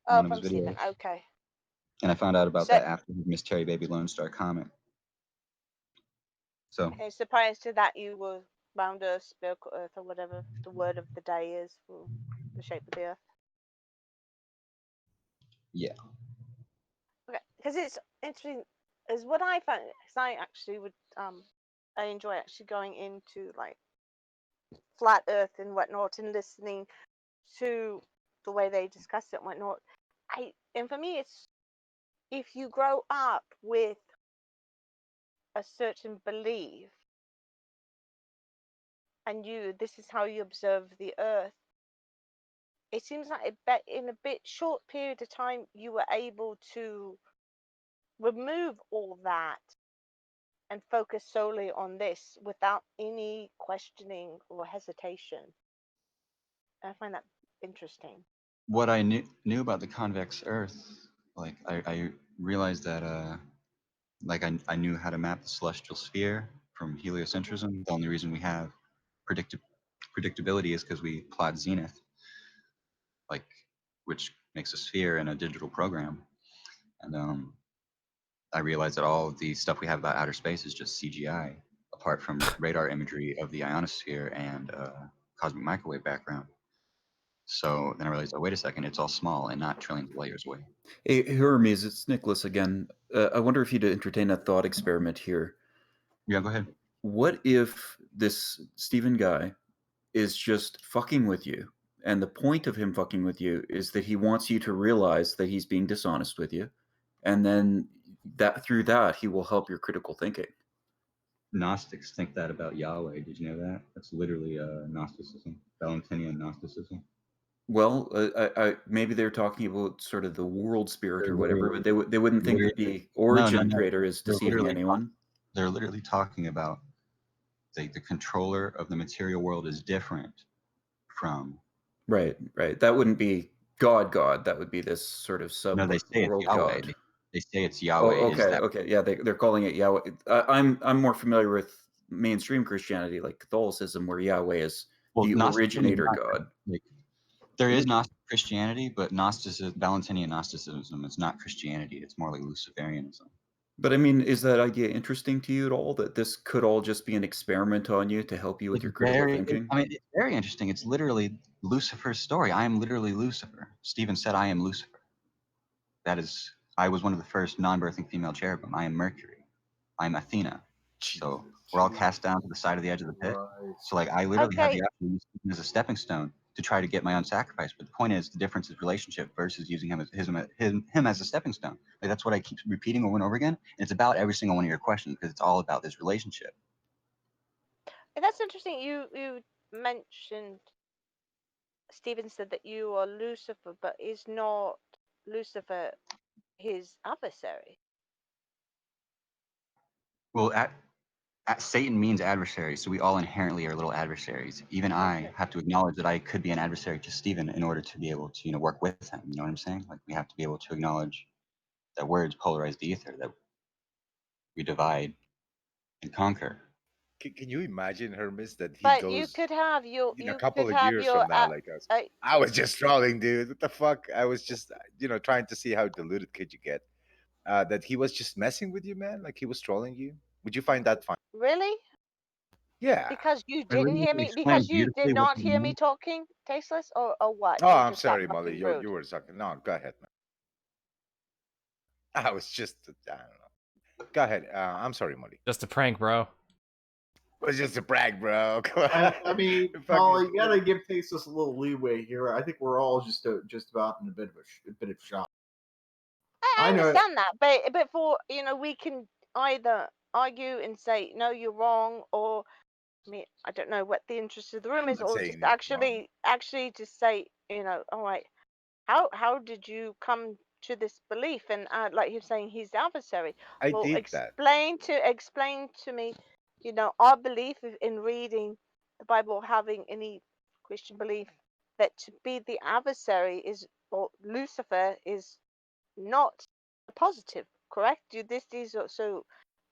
Oh, one of his from Stephen. videos, Okay. and I found out about So, that after his Miss Terry Baby Lone Star comic. So okay, so prior to that, you were round Earth, spherical Earth, or whatever the word of the day is for the shape of the Earth. yeah, Okay, because it's interesting. Is what I found. Because I actually would I enjoy actually going into like flat Earth and whatnot and listening to the way they discuss it and whatnot. And for me, it's if you grow up with a certain belief and this is how you observe the Earth. It seems like in a bit short period of time you were able to remove all that and focus solely on this without any questioning or hesitation. I find that interesting. what I knew about the convex Earth, like I realized that like I knew how to map the celestial sphere from Hmm. heliocentrism. The only reason we have predictability is because we plot zenith, like which makes a sphere in a digital program. And I realized that all of the stuff we have about outer space is just CGI, apart from radar imagery of the ionosphere and cosmic microwave background. So then I realized, oh, wait a second, it's all small and not trillions of layers away. Hey, Hermes, it's Nicholas again. I wonder if you'd entertain a thought experiment here. Yeah, go ahead. What if this Stephen guy is just fucking with you? And the point of him fucking with you is that he wants you to realize that he's being dishonest with you. And then that through that, he will help your critical thinking. Gnostics think that about Yahweh. Did you know that? That's literally Gnosticism, Valentinian Gnosticism. Well, maybe they're talking about sort of the world spirit They're or whatever, literally, but they wouldn't think that literally the no, no, origin no. creator is They're deceiving literally anyone. they're literally talking about the controller of the material world is different from. Right, right. That wouldn't be God, God. That would be this sort of No, they say it's sub-world Yahweh. God. They say it's Oh, Yahweh. Is okay, that okay. Yeah, they're calling it Yahweh. I'm more familiar with mainstream Christianity, like Catholicism, where Yahweh is well? the Gnosticism is originator not God. like there is Gnostic Christianity, but Gnosticism, Valentinian Gnosticism, is not Christianity. It's more like Luciferianism. But I mean, is that idea interesting to you at all? That this could all just be an experiment on you to help you with It's your critical I thinking? mean, it's very interesting. It's literally Lucifer's story. I am literally Lucifer. Stephen said, I am Lucifer. That is, I was one of the first non-birthing female cherubim. I am Mercury. I am Athena. So we're all cast down to the side of the edge of the pit. So like, I literally had Okay, the option to use Stephen as a stepping stone to try to get my own sacrifice. But the point is, the difference is relationship versus using him as a stepping stone. Like that's what I keep repeating over and over again. And it's about every single one of your questions because it's all about this relationship. and that's interesting. You mentioned Stephen said that you are Lucifer, but is not Lucifer his adversary? Well, Satan means adversary, so we all inherently are little adversaries. Even I Okay. have to acknowledge that I could be an adversary to Stephen in order to be able to, work with him. You know what I'm saying? Like we have to be able to acknowledge that words polarize the ether, that we divide and conquer. Can you imagine, Hermes, that he But you goes could have your in a you couple could of have years your from now, like us? uh, I was just trolling, dude. What the fuck? I was just, trying to see how deluded could you get. That he was just messing with you, man. Like he was trolling you. Would you find that fun? really Yeah. because you I didn't literally hear me explained because you did beautifully what not he hear me meant. talking tasteless or what Oh, you're I'm just that sorry, Molly. fucking You rude. were talking. No, go ahead, man. I was just, I don't know. Go ahead. I'm sorry, Molly. Just a prank, bro. It was just a brag, bro. Come on. I mean, Fucking. Molly, you gotta give Tasteless a little leeway here. I think we're all just about in a bit of shock. I I know. understand that, but for we can either argue and say no, you're wrong, or I mean, I don't know what the interest of the room I'm is, not or saying just you're wrong. actually just say, all right, how did you come to this belief? And like you're saying, he's the adversary. I Well, did that. explain to me, our belief in reading the Bible, having any Christian belief that to be the adversary is, or Lucifer is not positive, correct? So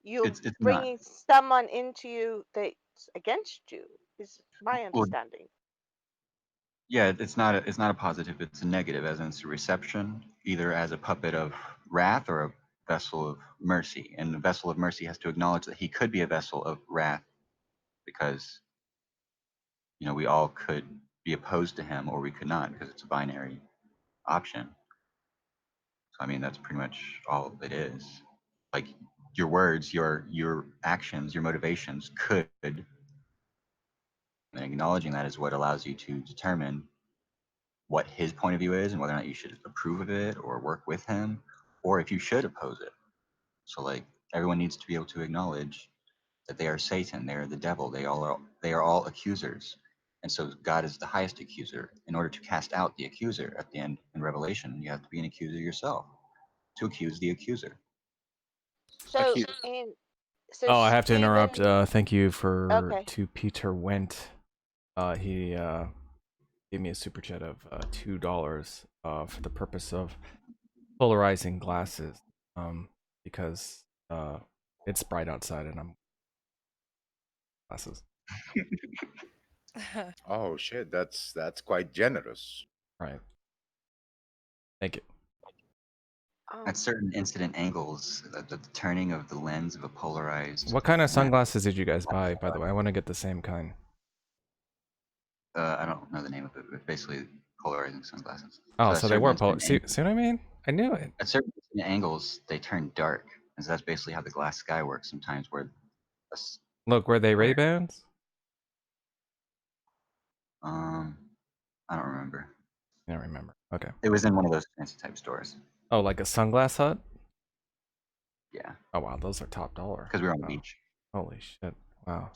you're It's not. bringing someone into you that's against you, is my Well, understanding. yeah, it's not a positive. It's a negative, as in it's a reception, either as a puppet of wrath or a vessel of mercy. And the vessel of mercy has to acknowledge that he could be a vessel of wrath because we all could be opposed to him or we could not because it's a binary option. So I mean that's pretty much all it is. Like your words, your actions, your motivations could, and acknowledging that is what allows you to determine what his point of view is and whether or not you should approve of it or work with him or if you should oppose it. So like everyone needs to be able to acknowledge that they are Satan, they are the devil, they are all accusers. And so God is the highest accuser. In order to cast out the accuser at the end in Revelation, you have to be an accuser yourself to accuse the accuser. So Accused. in so Oh, I have to interrupt. Stephen, Thank you okay. to Peter Went. He gave me a super chat of $2 for the purpose of polarizing glasses. Because it's bright outside and I'm glasses. Oh shit, that's quite generous. Right. Thank you. At certain incident angles, the turning of the lens of a polarized What kind of lens. sunglasses did you guys buy, by the way? I want to get the same kind. I don't know the name of it, but basically polarizing sunglasses. Oh, So at so they certain were polar. incident See what I mean? I knew it. at certain angles, they turn dark, and so that's basically how the glass sky works. Sometimes where, Look, were they where Ray-Bans? um, I don't remember. I don't remember. Okay. It was in one of those fancy type stores. Oh, like a sunglass hut? Yeah, Oh wow, those are top dollar. because we were on the Wow. beach. Holy shit. Wow.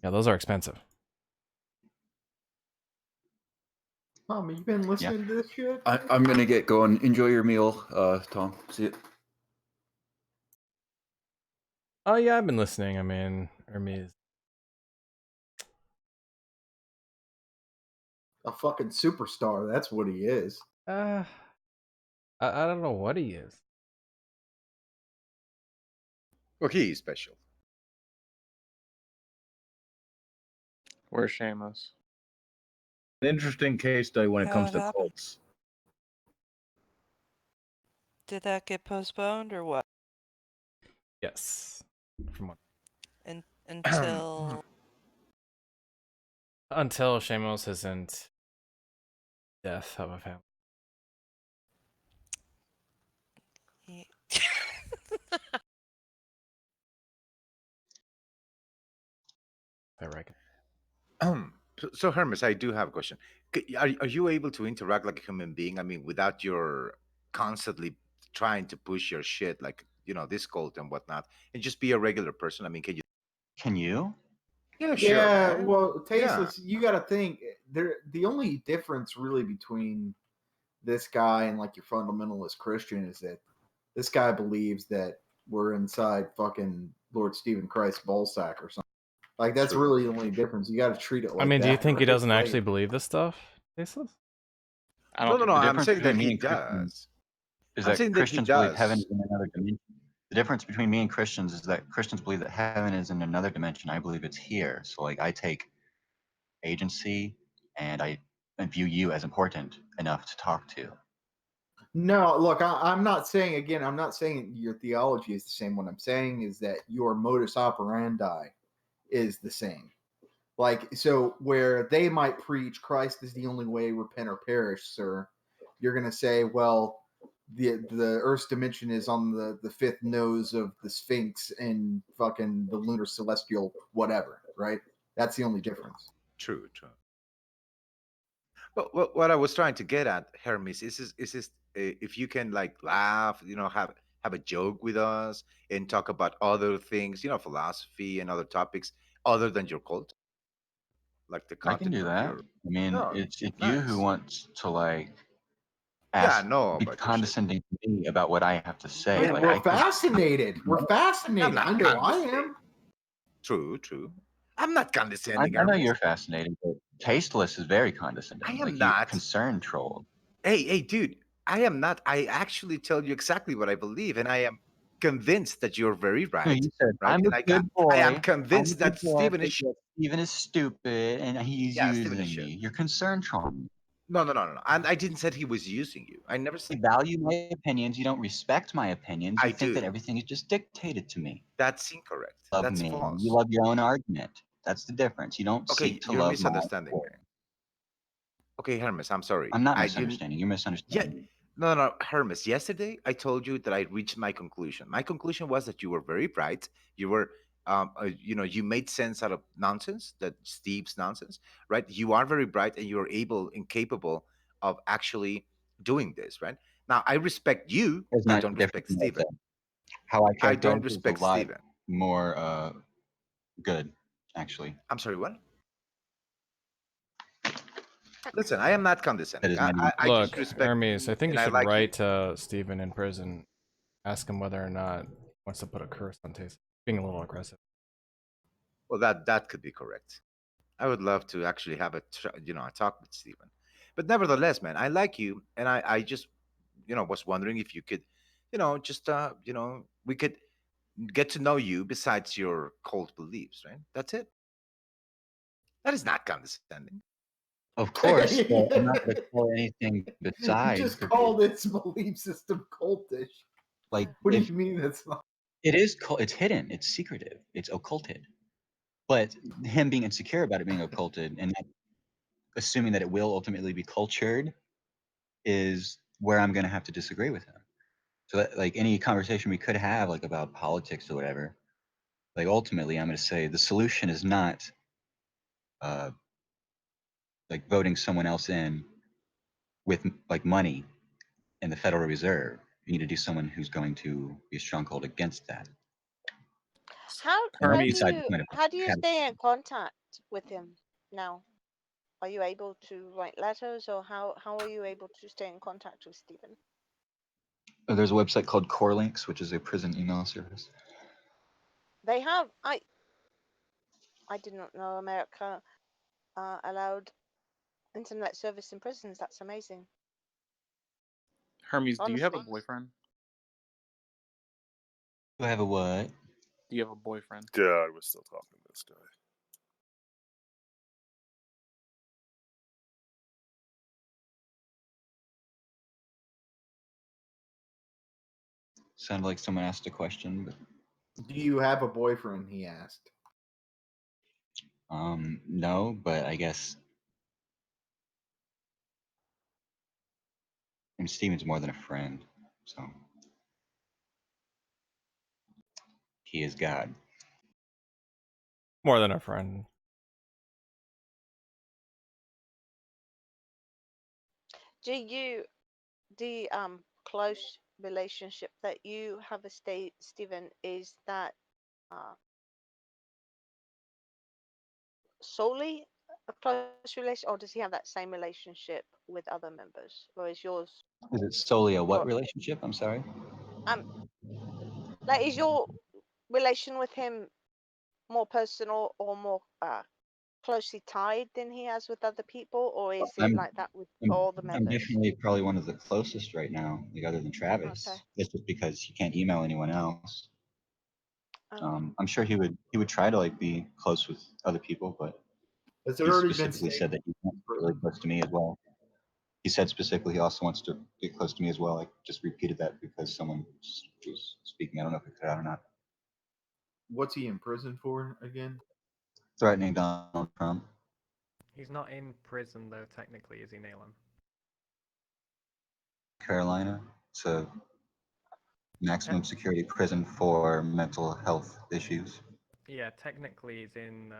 Yeah, those are expensive. Tom, you been listening to this shit? I'm gonna get going. Enjoy your meal, Tom. See you. Oh yeah, I've been listening. I mean, Hermes. A fucking superstar. That's what he is. I don't know what he is. Well, he is special. Where's Seamus? An interesting case study when it How comes it to happened? cults. Did that get postponed or what? Yes. From what? Until Until Shamos isn't death of a family. I reckon. So Hermes, I do have a question. Are you able to interact like a human being? I mean, without your constantly trying to push your shit, like this cult and whatnot, and just be a regular person? I mean, can you? Can you? Yeah, sure, Yeah, man. well, Yeah. Tasteless, you got to think the only difference really between this guy and like your fundamentalist Christian is that this guy believes that we're inside fucking Lord Stephen Christ's ballsack or something. Like that's True. really the only difference. You got to treat it like I mean, that. do you think he right? doesn't Like, actually believe this stuff? Faceless? I No, don't no, think no. The he I'm difference saying that between me he and Christians does. is I'm that saying that he Christians believe heaven does. is in another dimension. The difference between me and Christians is that Christians believe that heaven is in another dimension. I believe it's here. So like I take agency, and I view you as important enough to talk to. No, look, I'm not saying, again, I'm not saying your theology is the same. What I'm saying is that your modus operandi is the same. Like, so where they might preach Christ is the only way, repent or perish, sir, you're going to say, well, the Earth's dimension is on the fifth nose of the Sphinx and fucking the lunar celestial whatever, right? That's the only difference. True, true. But what I was trying to get at, Hermes, is if you can like laugh, have a joke with us and talk about other things, philosophy and other topics other than your cult, like the I can content do of that. your. I mean, Oh, it's you who nice. wants to like Yeah, I ask, know be about your shit. condescending to me about what I have to say. And Like we're I could. fascinated. We're I'm fascinated. I not know I condescending. am. True, true. I'm not condescending, I know Hermes. you're fascinating, but tasteless is very I condescending. am Like you not. concern troll. Hey, dude, I am not. I actually tell you exactly what I believe, and I am convinced that you're very No, right, you said right? I'm a And good I am boy. I'm a convinced good that boy, Stephen is. but yet Steven is stupid and he's Yeah, Stephen is using shit. me. You're concern trolling. No, no, no, no, no. And I didn't say he was using you. I never You said that. value my opinions. You don't respect my opinions. You I think that do. everything is just dictated to me. That's incorrect. Love That's me. You false. love your own argument. That's the difference. You don't seek Okay, to you're love my misunderstanding argument. me. Okay, Hermes, I'm sorry. I'm not I didn't. misunderstanding. You're Yeah, misunderstanding. no, no, Hermes. Yesterday, I told you that I reached my conclusion. My conclusion was that you were very bright. You were, you made sense out of nonsense, that Steve's nonsense, right? You are very bright, and you are able and capable of actually doing this, right? Now, I respect you. It's I not don't different respect from what I Steven. said. How I I characterize don't it is a respect lot Steven. more good, actually. I'm sorry, what? Listen, I am not That condescending. is I, not I, even I close. just Look, respect Hermes, you, I think you and I should like you. write Stephen in prison, ask him whether or not he wants to put a curse on Taste. Being a little aggressive. Well, that could be correct. I would love to actually have a talk with Stephen. But nevertheless, man, I like you, and I just, was wondering if you could, just, we could get to know you besides your cult beliefs, right? That's it. That is not condescending. Of course, but I'm not going to call anything You besides just because, called its belief system cultish. like, What do if you mean that's not? it is, it's hidden, it's secretive, it's occulted. But him being insecure about it being occulted and not assuming that it will ultimately be cultured is where I'm going to have to disagree with him. So, that, like, any conversation we could have, like, about politics or whatever, like, ultimately, I'm going to say the solution is not, uh, like, voting someone else in with, like, money in the Federal Reserve. You need to do someone who's going to be a stronghold against that. How And that's how do Hermes, beside the you point of how do you having. stay in contact with him now? Are you able to write letters, or how are you able to stay in contact with Stephen? There's a website called CoreLinks, which is a prison email service. They have. I did not know America allowed internet service in prisons. That's amazing. Hermes, do you have a Honestly. boyfriend? Do I have a what? Do you have a boyfriend? God, we're still talking to this guy. Sounded like someone asked a question, but Do you have a boyfriend? He asked. no, but I guess Steven's more than a friend, so he is God. More than a friend. Do you the close relationship that you have with Stephen, is that uh, solely a close relation, or does he have that same relationship with other members, or is yours Is it solely a what your relationship? I'm sorry. um like is your relation with him more personal or more closely tied than he has with other people, or is it I'm like that with I'm, all the I'm members? definitely probably one of the closest right now, like other than Okay. Travis. It's just because he can't email anyone else. Okay. I'm sure he would try to like be close with other people, but Has it he already been specifically stated? said that he wants to get really close to me as well. He said specifically he also wants to get close to me as well. I just repeated that because someone was speaking. I don't know if it cut out or not. What's he in prison for again? Threatening Donald Trump. He's not in prison though, technically, is he, Nayland? Carolina. It's a maximum security prison for mental health issues. Yeah, technically he's in.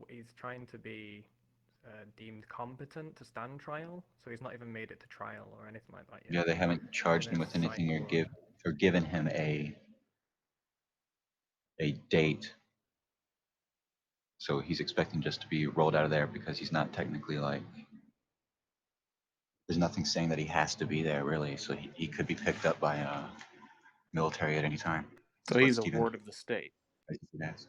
He's trying to be deemed competent to stand trial, so he's not even made it to trial or anything like that yet. Yeah, they haven't He's in charged a him with psych anything ward. or given him a date. So he's expecting just to be rolled out of there because he's not technically like there's nothing saying that he has to be there really. So he could be picked up by military at any time. So That's what he's a Stephen ward of the state. asked.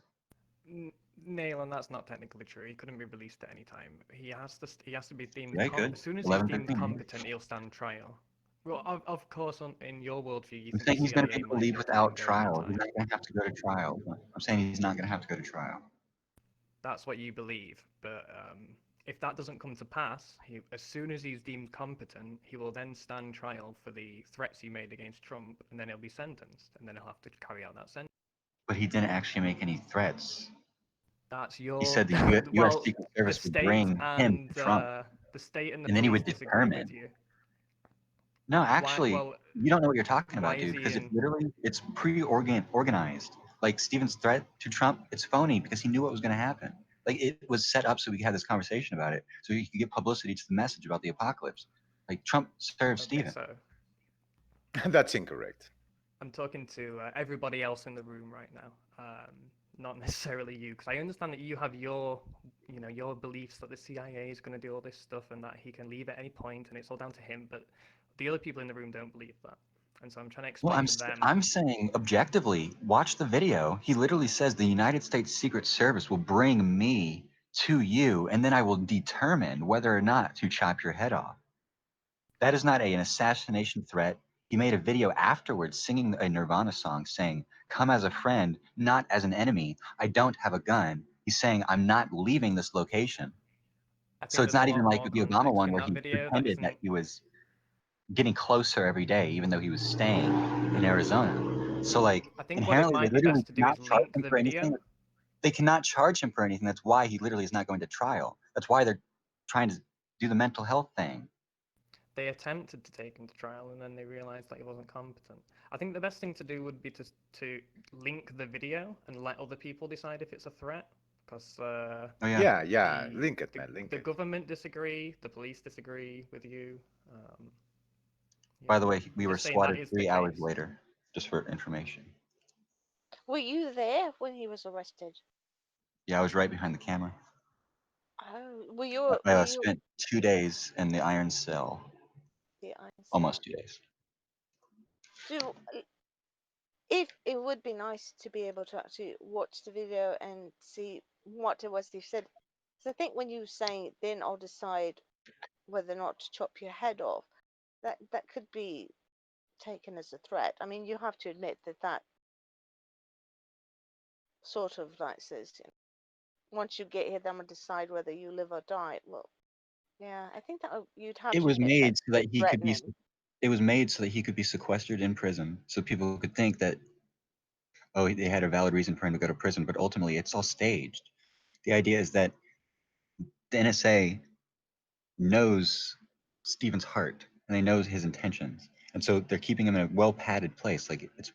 Nail, and that's not technically true. He couldn't be released at any time. He has to be deemed Okay, good. as soon as he's 11, deemed 15. competent, he'll stand trial. Well, of course, in your worldview, you I'm think the saying he's going to be CIA able to might leave let him without go any trial. He's time. not going to have to go to trial. I'm saying he's not going to have to go to trial. That's what you believe, but if that doesn't come to pass, as soon as he's deemed competent, he will then stand trial for the threats he made against Trump, and then he'll be sentenced, and then he'll have to carry out that sentence. But he didn't actually make any threats. That's He your said the U.S. well, Secret the Service would state bring him and to Trump, the state and the and then he police would disagree determine. with you. No, Why? actually, Well, you don't know what you're talking why about, is dude. he Because in? it's organized. Like Stephen's threat to Trump, it's phony because he knew what was going to happen. Like it was set up so we could have this conversation about it, so he could get publicity to the message about the apocalypse. Like Trump served Okay, Stephen. so That's incorrect. I'm talking to everybody else in the room right now, not necessarily you, because I understand that you have your beliefs that the CIA is going to do all this stuff and that he can leave at any point and it's all down to him. But the other people in the room don't believe that, and so I'm trying to Well, explain to them. I'm saying objectively, watch the video. He literally says the United States Secret Service will bring me to you, and then I will determine whether or not to chop your head off. That is not an assassination threat. He made a video afterwards singing a Nirvana song saying, "Come as a friend, not as an enemy. I don't have a gun." He's saying, "I'm not leaving this location." I So think it's there's a not even lot like more the Obama context one in where that he video that pretended that isn't. he was getting closer every day, even though he was staying in Arizona. So, like, I think what it inherently, they might be literally best to do cannot is charge link him the for anything. video. They cannot charge him for anything. That's why he literally is not going to trial. That's why they're trying to do the mental health thing. They attempted to take him to trial and then they realized that he wasn't competent. I think the best thing to do would be to link the video and let other people decide if it's a threat, because Oh, yeah. Yeah. the, Link it, the man. Link the it. government disagree, the police disagree with you. By Yeah, the way, we I'm were just saying that swatted is the 3 hours case. later, just for information. Were you there when he was arrested? Yeah, I was right behind the camera. Oh, were you? Were I you? spent 2 days in the iron cell, The I almost 2 days. do. If it would be nice to be able to actually watch the video and see what it was they said. So I think when you say then I'll decide whether or not to chop your head off, that could be taken as a threat. I mean, you have to admit that sort of like says, once you get here, then we'll decide whether you live or die. Well, yeah, I think that you'd have It to was admit made that's so a bit that he could be. threatening. It was made so that he could be sequestered in prison, so people could think that they had a valid reason for him to go to prison. But ultimately, it's all staged. The idea is that the NSA knows Stephen's heart and they know his intentions, and so they're keeping him in a well padded place. Like it's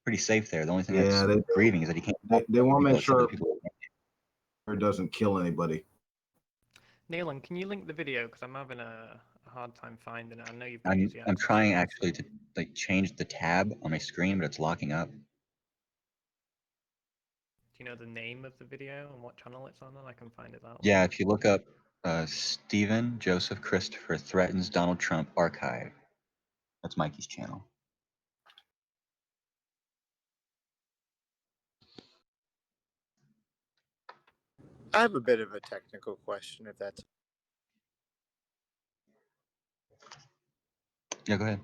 pretty safe there. The only thing Yeah, that's grieving is that he can't talk they to want to people make except for the sure people. it doesn't kill anybody. Nayland, can you link the video? Because I'm having a hard time finding it. I know you've got I'm easy I'm access trying to it. actually to like change the tab on my screen, but it's locking up. Do you know the name of the video and what channel it's on? And I can find it that way. Yeah, if you look up Stephen Joseph Christopher threatens Donald Trump archive, that's Mikey's channel. I have a bit of a technical question, if that's Yeah, go ahead.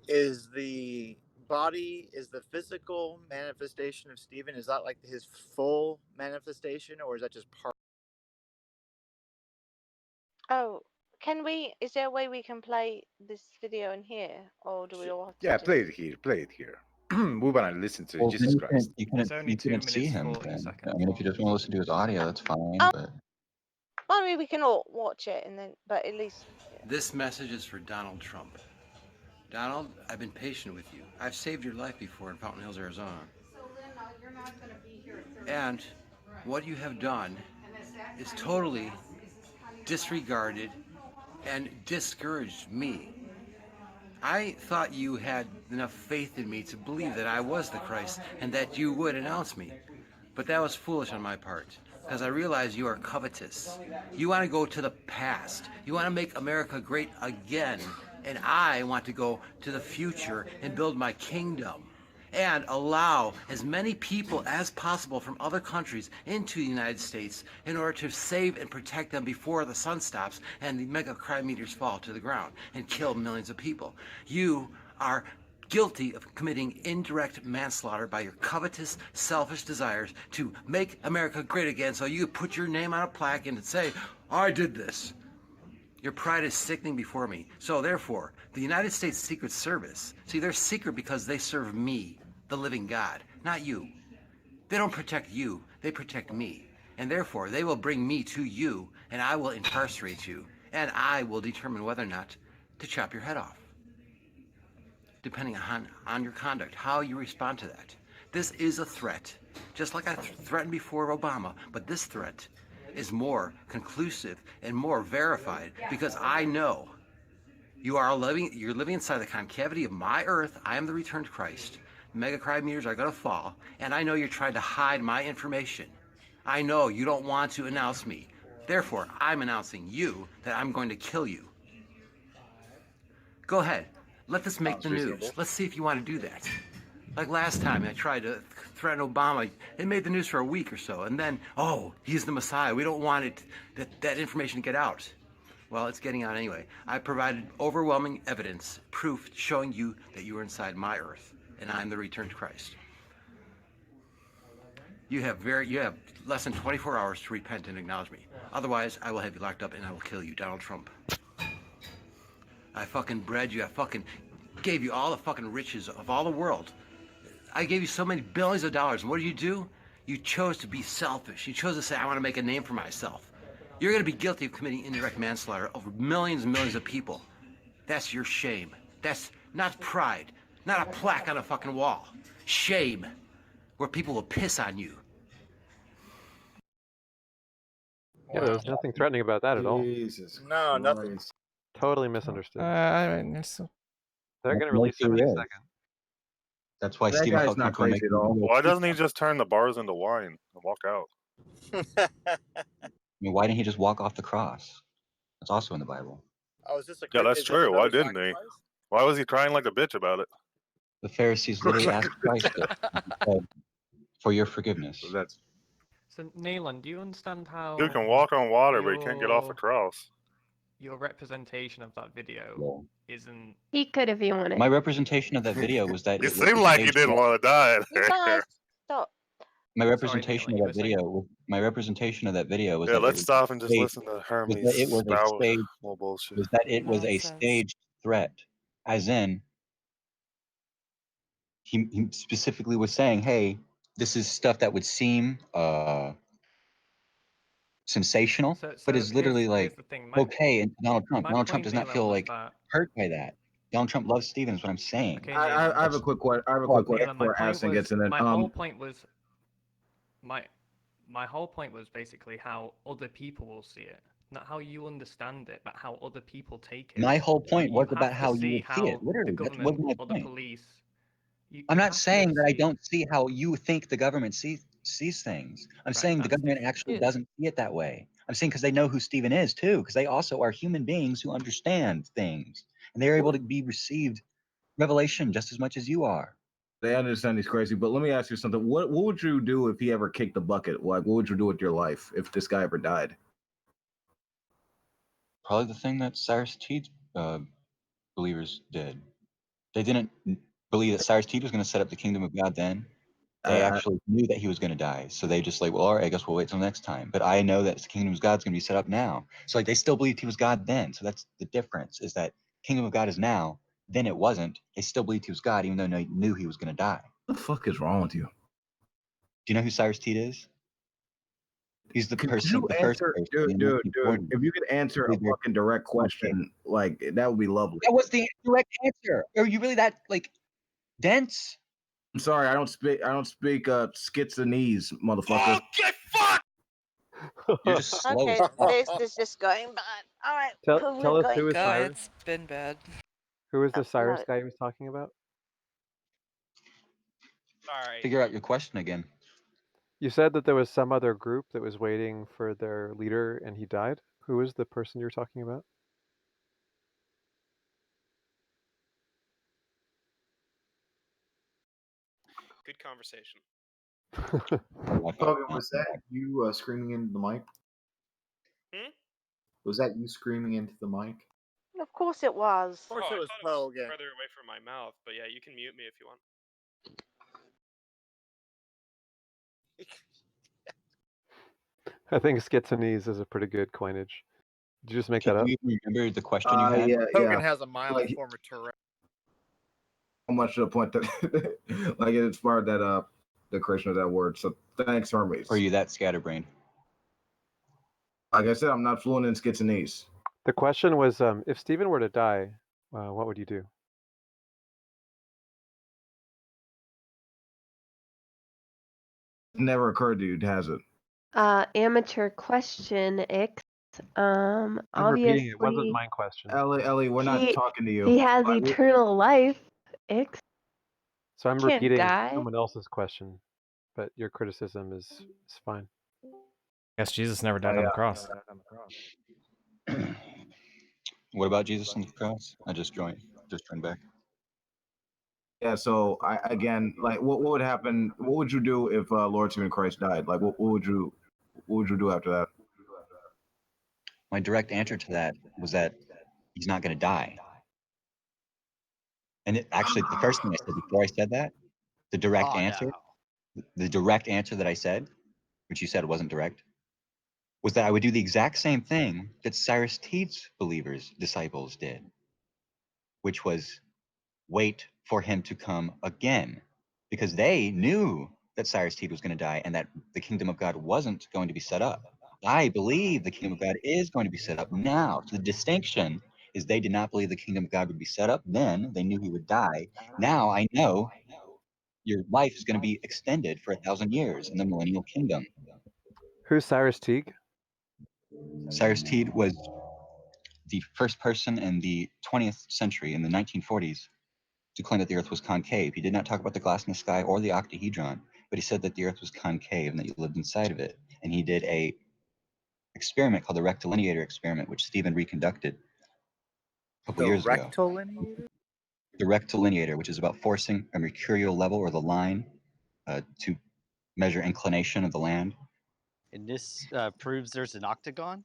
is the body is the physical manifestation of Stephen? Is that like his full manifestation, or is that just part? Oh, can we? Is there a way we can play this video in here, or do we all have to Yeah, just? play it here. Play it here. We want to listen to Well, then Jesus Christ. It's only you 2 couldn't see minutes him 40 then. seconds I mean, if you long. just want to listen to his audio, that's fine. Oh. But Well, I mean, we can all watch it and then, but at least. Yeah. This message is for Donald Trump. Donald, I've been patient with you. I've saved your life before in Fountain Hills, Arizona. You're not going to be here at 30. And what you have done is totally disregarded and discouraged me. I thought you had enough faith in me to believe that I was the Christ and that you would announce me. But that was foolish on my part, because I realize you are covetous. You want to go to the past. You want to make America great again. And I want to go to the future and build my kingdom and allow as many people as possible from other countries into the United States in order to save and protect them before the sun stops and the mega crime meters fall to the ground and kill millions of people. You are guilty of committing indirect manslaughter by your covetous, selfish desires to make America great again so you put your name on a plaque and say, I did this. Your pride is sickening before me. So therefore, the United States Secret Service, see, they're secret because they serve me, the living God, not you. They don't protect you, they protect me. And therefore, they will bring me to you, and I will incarcerate you, and I will determine whether or not to chop your head off, depending on your conduct, how you respond to that. This is a threat, just like I threatened before Obama, but this threat is more conclusive and more verified because I know you're living inside the concavity of my earth. I am the returned Christ. Mega crime meters are going to fall, and I know you're trying to hide my information. I know you don't want to announce me. Therefore, I'm announcing you that I'm going to kill you. Go ahead. Let this make the news. Let's see if you want to do that. Like last time I tried to threaten Obama, it made the news for a week or so, and then, oh, he's the Messiah. We don't want that information to get out. Well, it's getting out anyway. I provided overwhelming evidence, proof showing you that you are inside my earth, and I'm the returned Christ. You have less than 24 hours to repent and acknowledge me. Otherwise, I will have you locked up and I will kill you, Donald Trump. I fucking bred you. I fucking gave you all the fucking riches of all the world. I gave you so many billions of dollars. And what did you do? You chose to be selfish. You chose to say, I want to make a name for myself. You're going to be guilty of committing indirect manslaughter over millions and millions of people. That's your shame. That's not pride. Not a plaque on a fucking wall. Shame. Where people will piss on you. Yeah, there was nothing threatening about that at all. Jesus. No, nothing. Christ. Totally misunderstood. I mean, so They're going to no release him clue any is. second. That's why That Stephen guy's felt not comfortable crazy making at all. Why doesn't he just turn the bars into wine and walk out? I mean, why didn't he just walk off the cross? That's also in the Bible. Oh, is this a? Yeah, that's is this true. Why another didn't he? sacrifice? Why was he crying like a bitch about it? The Pharisees literally asked Christ for your forgiveness. That's So, Neelan, do you understand how Dude can walk on water, but he can't get off the cross. your representation of that video Yeah. isn't... He could if he wanted. My representation of that video was that He it was seemed a like he stage didn't threat. want to die You there. guys, stop. My Sorry, representation Neelan, of you that were saying? video. My representation of that video was Yeah, that it let's was stop and just stage, listen to was Hermes that it was a spout stage more bullshit. was that it was a Nonsense. staged threat, as in he specifically was saying, "Hey, this is stuff that would seem sensational, So but is literally here's like the thing. okay." And Donald Trump, My Donald Trump point, does not Neelan, feel was like that... hurt by that. Donald Trump loves Stephen. Is what I'm saying. Okay, I Neelan. have a quick question. I have a Oh, quick question Neelan, my before point Aston was... gets in it. My whole point was... My whole point was basically how other people will see it. Not how you understand it, but how other people take it. My whole point You was about have to how you see would see it. how the Literally, that was government my or the point. police... I'm You not have saying to that I see... don't see how you think the government sees things. I'm Right, saying the that's government different. actually Yeah. doesn't see it that way. I'm saying because they know who Stephen is too, because they also are human beings who understand things, and they're able to be received revelation just as much as you are. They understand he's crazy, but let me ask you something. What would you do if he ever kicked the bucket? Like, what would you do with your life if this guy ever died? Probably the thing that Cyrus Teed's believers did. They didn't believe that Cyrus Teed was going to set up the kingdom of God then. They actually knew that he was going to die. So they just like, well, all right, I guess we'll wait till next time. But I know that the kingdom of God's going to be set up now. So like they still believed he was God then. So that's the difference, is that kingdom of God is now. Then it wasn't. They still believed he was God, even though they knew he was going to die. What the fuck is wrong with you? Do you know who Cyrus Teed is? He's the Could person, you the first answer, person dude, in dude, the dude? 1940s. If you could answer a fucking direct question, like that would be lovely. That was the direct answer. Are you really that like dense? I'm sorry, I don't speak Skitsanese, motherfucker. Get fucked! You're just slow Okay, as fuck. this is just going bad. All right, Tell we're us going. who is Go, Cyrus. it's been bad. Who is the Cyrus No, guy he was talking about? Sorry. Figure out your question again. You said that there was some other group that was waiting for their leader and he died. Who is the person you're talking about? Good conversation. Hogan, was that you screaming into the mic? Hmm? Was that you screaming into the mic? of course it was. Of course Oh, it I was thought it was Hogan. further away from my mouth, but yeah, you can mute me if you want. I think Skitsanese is a pretty good coinage. Did you just make Can that up? you remember the question you had? Yeah, Hogan yeah. has a mild Like, form of Tourette. so much to the point that like it inspired that the creation of that word. So thanks, Hermes. Or are you that scatterbrained? Like I said, I'm not fluent in Skitsanese. The question was, if Stephen were to die, what would you do? Never occurred to you, has it? Amateur question, X. I'm repeating it. Wasn't my question. Ellie, we're not he talking to you. he has Like, eternal life, X. So I'm Can't repeating die. someone else's question, but your criticism is fine. Guess Jesus never died on the cross. What about Jesus on the cross? I just joined back. Yeah, so I again, like, what would happen? What would you do if Lord Jesus Christ died? Like, what would you do after that? My direct answer to that was that he's not going to die. And actually, the first thing I said before I said that, the direct answer that I said, which you said wasn't direct, was that I would do the exact same thing that Cyrus Teed's disciples did, which was wait for him to come again, because they knew that Cyrus Teed was going to die and that the kingdom of God wasn't going to be set up. I believe the kingdom of God is going to be set up now. So the distinction is they did not believe the kingdom of God would be set up then. They knew he would die. Now I know your life is going to be extended for 1,000 years in the millennial kingdom. Who's Cyrus Teague? Cyrus Teed was the first person in the 20th century, in the 1940s, to claim that the Earth was concave. He did not talk about the glass in the sky or the octahedron, but he said that the Earth was concave and that you lived inside of it. And he did a experiment called the rectilineator experiment, which Stephen reconducted a couple The years ago. rectilineator? The rectilineator, which is about forcing a mercurial level or the line to measure inclination of the land. And this proves there's an octagon?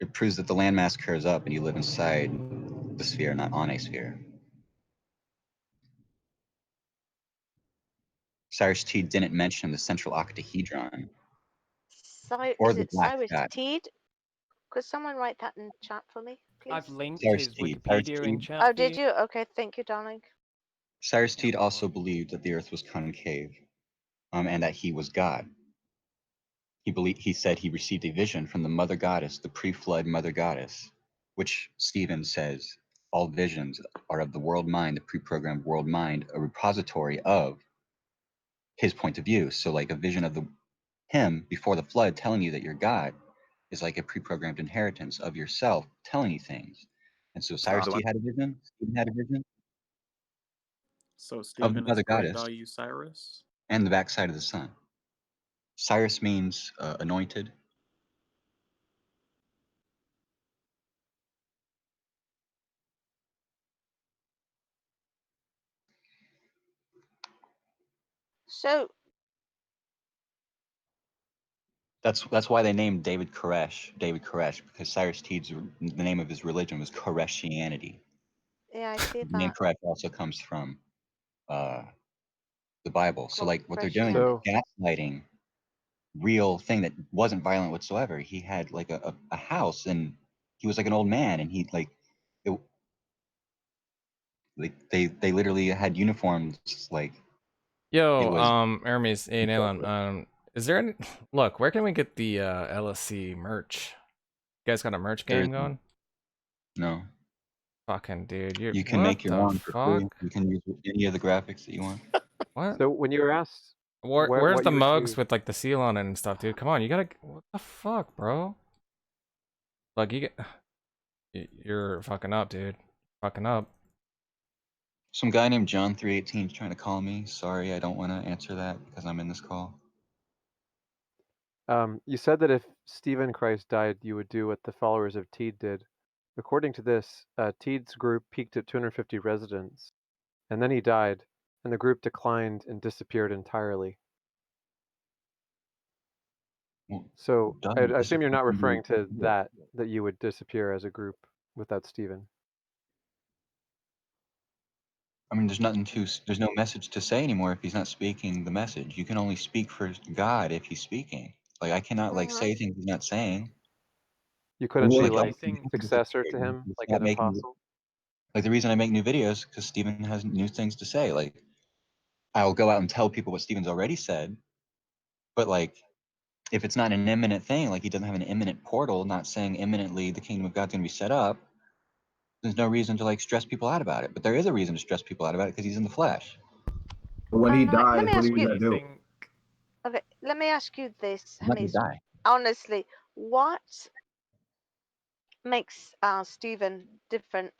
It proves that the landmass curves up and you live inside the sphere, not on a sphere. Cyrus T didn't mention the central octahedron or Is the it black Cyrus sky. Teed? Could someone write that in chat for me, I've please? linked Cyrus his Teed. Wikipedia in chat Oh, for did you. you? Okay, thank you, darling. Cyrus Teed also believed that the Earth was concave, and that he was God. He said he received a vision from the mother goddess, the pre-flood mother goddess, which Stephen says all visions are of the world mind, the pre-programmed world mind, a repository of his point of view. So like a vision of him before the flood telling you that you're God is like a pre-programmed inheritance of yourself telling you things. And so Cyrus T had a vision, Stephen had a vision So of the Stephen is mother great goddess value Cyrus. and the backside of the sun. Cyrus means anointed. So That's why they named David Koresh, because Cyrus Teed's the name of his religion was Koreshianity. yeah, I see The name that. Koresh also comes from uh, the Bible. So like what they're doing Christianity. So is gaslighting real thing that wasn't violent whatsoever. He had like a house, and he was like an old man, and he it, like they literally had uniforms. Like it Yo, was Hermes, hey, Naylan, is there any look? Where can we get the LSC merch? You guys got a merch there game is going? no. Fucking dude, you You can what make your the own for free. fuck? You can use any of the graphics that you want. What? so when you were asked Where's what the you would mugs do, with like the seal on it and stuff, dude? Come on, you gotta. What the fuck, bro? Like you get, you're fucking up, dude. Fucking up. Some guy named John 318 is trying to call me. Sorry, I don't want to answer that because I'm in this call. you said that if Stephen Christ died, you would do what the followers of Teed did. According to this, Teed's group peaked at 250 residents, and then he died, and the group declined and disappeared entirely. Well, So I doesn't assume you're not referring to disappear. that you would disappear as a group without Stephen. I mean, there's no message to say anymore if he's not speaking the message. You can only speak for God if he's speaking. Like I cannot like Mhm. say things he's not saying. You couldn't So be Like do you like think? successor to him, like an apostle. like the reason I make new videos because Stephen has new things to say. Like I'll go out and tell people what Stephen's already said, but like if it's not an imminent thing, like he doesn't have an imminent portal, not saying imminently the kingdom of God's going to be set up, there's no reason to like stress people out about it. But there is a reason to stress people out about it because he's in the flesh. When he Let dies, me what are ask you you. Do gonna you do? think? Okay, let me ask you this, He's not going Hermes. to die. Honestly, what makes Stephen different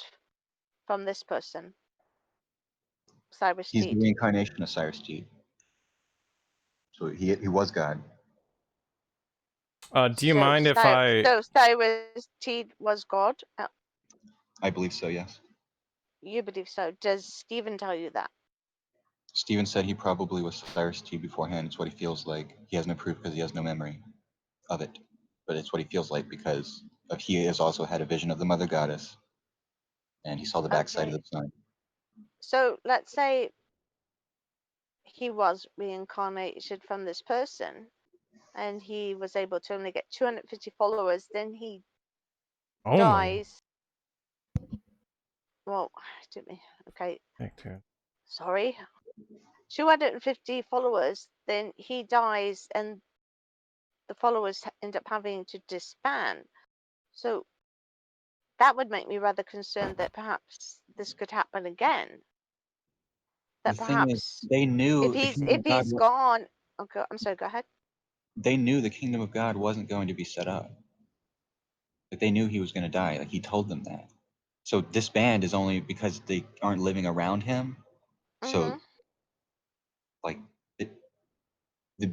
from this person, Cyrus He's the Teed? reincarnation of Cyrus G. So he was God. Do you mind if I? So Cyrus Teed was God? I believe so, yes. You believe so? Does Stephen tell you that? Stephen said he probably was Cyrus T beforehand. It's what he feels like. He has no proof because he has no memory of it. But it's what he feels like because he has also had a vision of the mother goddess and he saw the backside of Okay. the sun. So let's say he was reincarnated from this person and he was able to only get 250 followers, then he Only. dies. Well, didn't we? Okay, Heck, dude. sorry. 250 followers, then he dies and the followers end up having to disband. So that would make me rather concerned that perhaps this could happen again. The That thing is, perhaps they knew the kingdom if of God. he's gone. Okay, I'm sorry. Go ahead. They knew the kingdom of God wasn't going to be set up. Like they knew he was going to die. Like he told them that. So disband is only because they aren't living around him. So Mhm. like it, the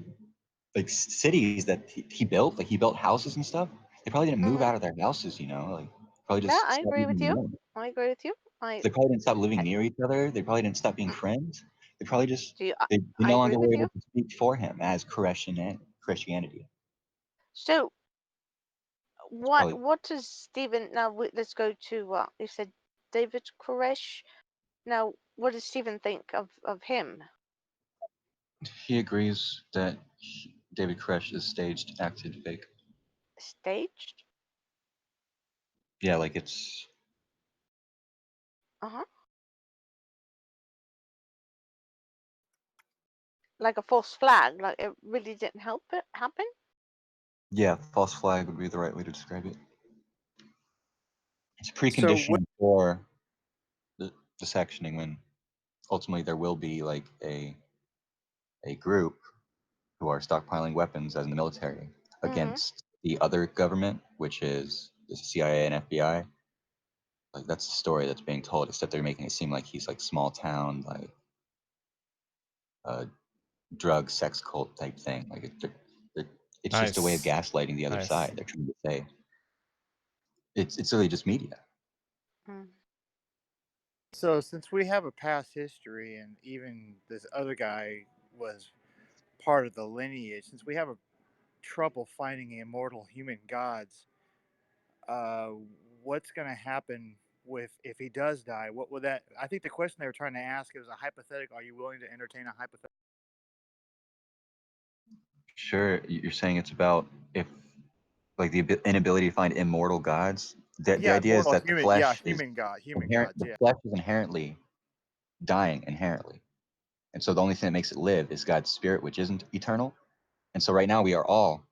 like cities that he built, like he built houses and stuff. They probably didn't move Mhm. out of their houses, like probably Yeah, just I stopped agree with living you. near. I agree with you. I, They probably didn't stop living I near each other. They probably didn't stop being friends. They probably just do. they I no agree longer were with able you. to speak for him as Christianity. So That's probably what does Stephen now? Let's go to you said David Koresh. Now, what does Stephen think of him? he agrees that David Koresh is staged, acted, fake. Staged? Yeah, like it's Uh huh. Like a false flag. Like it really didn't help it happen. yeah, false flag would be the right way to describe it. It's a So what? precondition for the sectioning when ultimately there will be like a group who are stockpiling weapons as in the military Mhm. against the other government, which is the CIA and FBI. Like that's the story that's being told, except they're making it seem like he's like small town, like uh, drug sex cult type thing. Like they're, it's just a way of Nice. gaslighting the other Nice. side. They're trying to say it's really just media. Mm. So since we have a past history, and even this other guy was part of the lineage, since we have a trouble finding immortal human gods, uh, what's going to happen with if he does die? What would that? I think the question they were trying to ask is a hypothetical. Are you willing to entertain a hypothetical? Sure, you're saying it's about if, like, the inability to find immortal gods. The Yeah, idea is immortal that the human. Yeah, flesh is human god, human inherent. gods. The Yeah. flesh is inherently dying inherently, and so the only thing that makes it live is God's spirit, which isn't eternal. And so right now we are all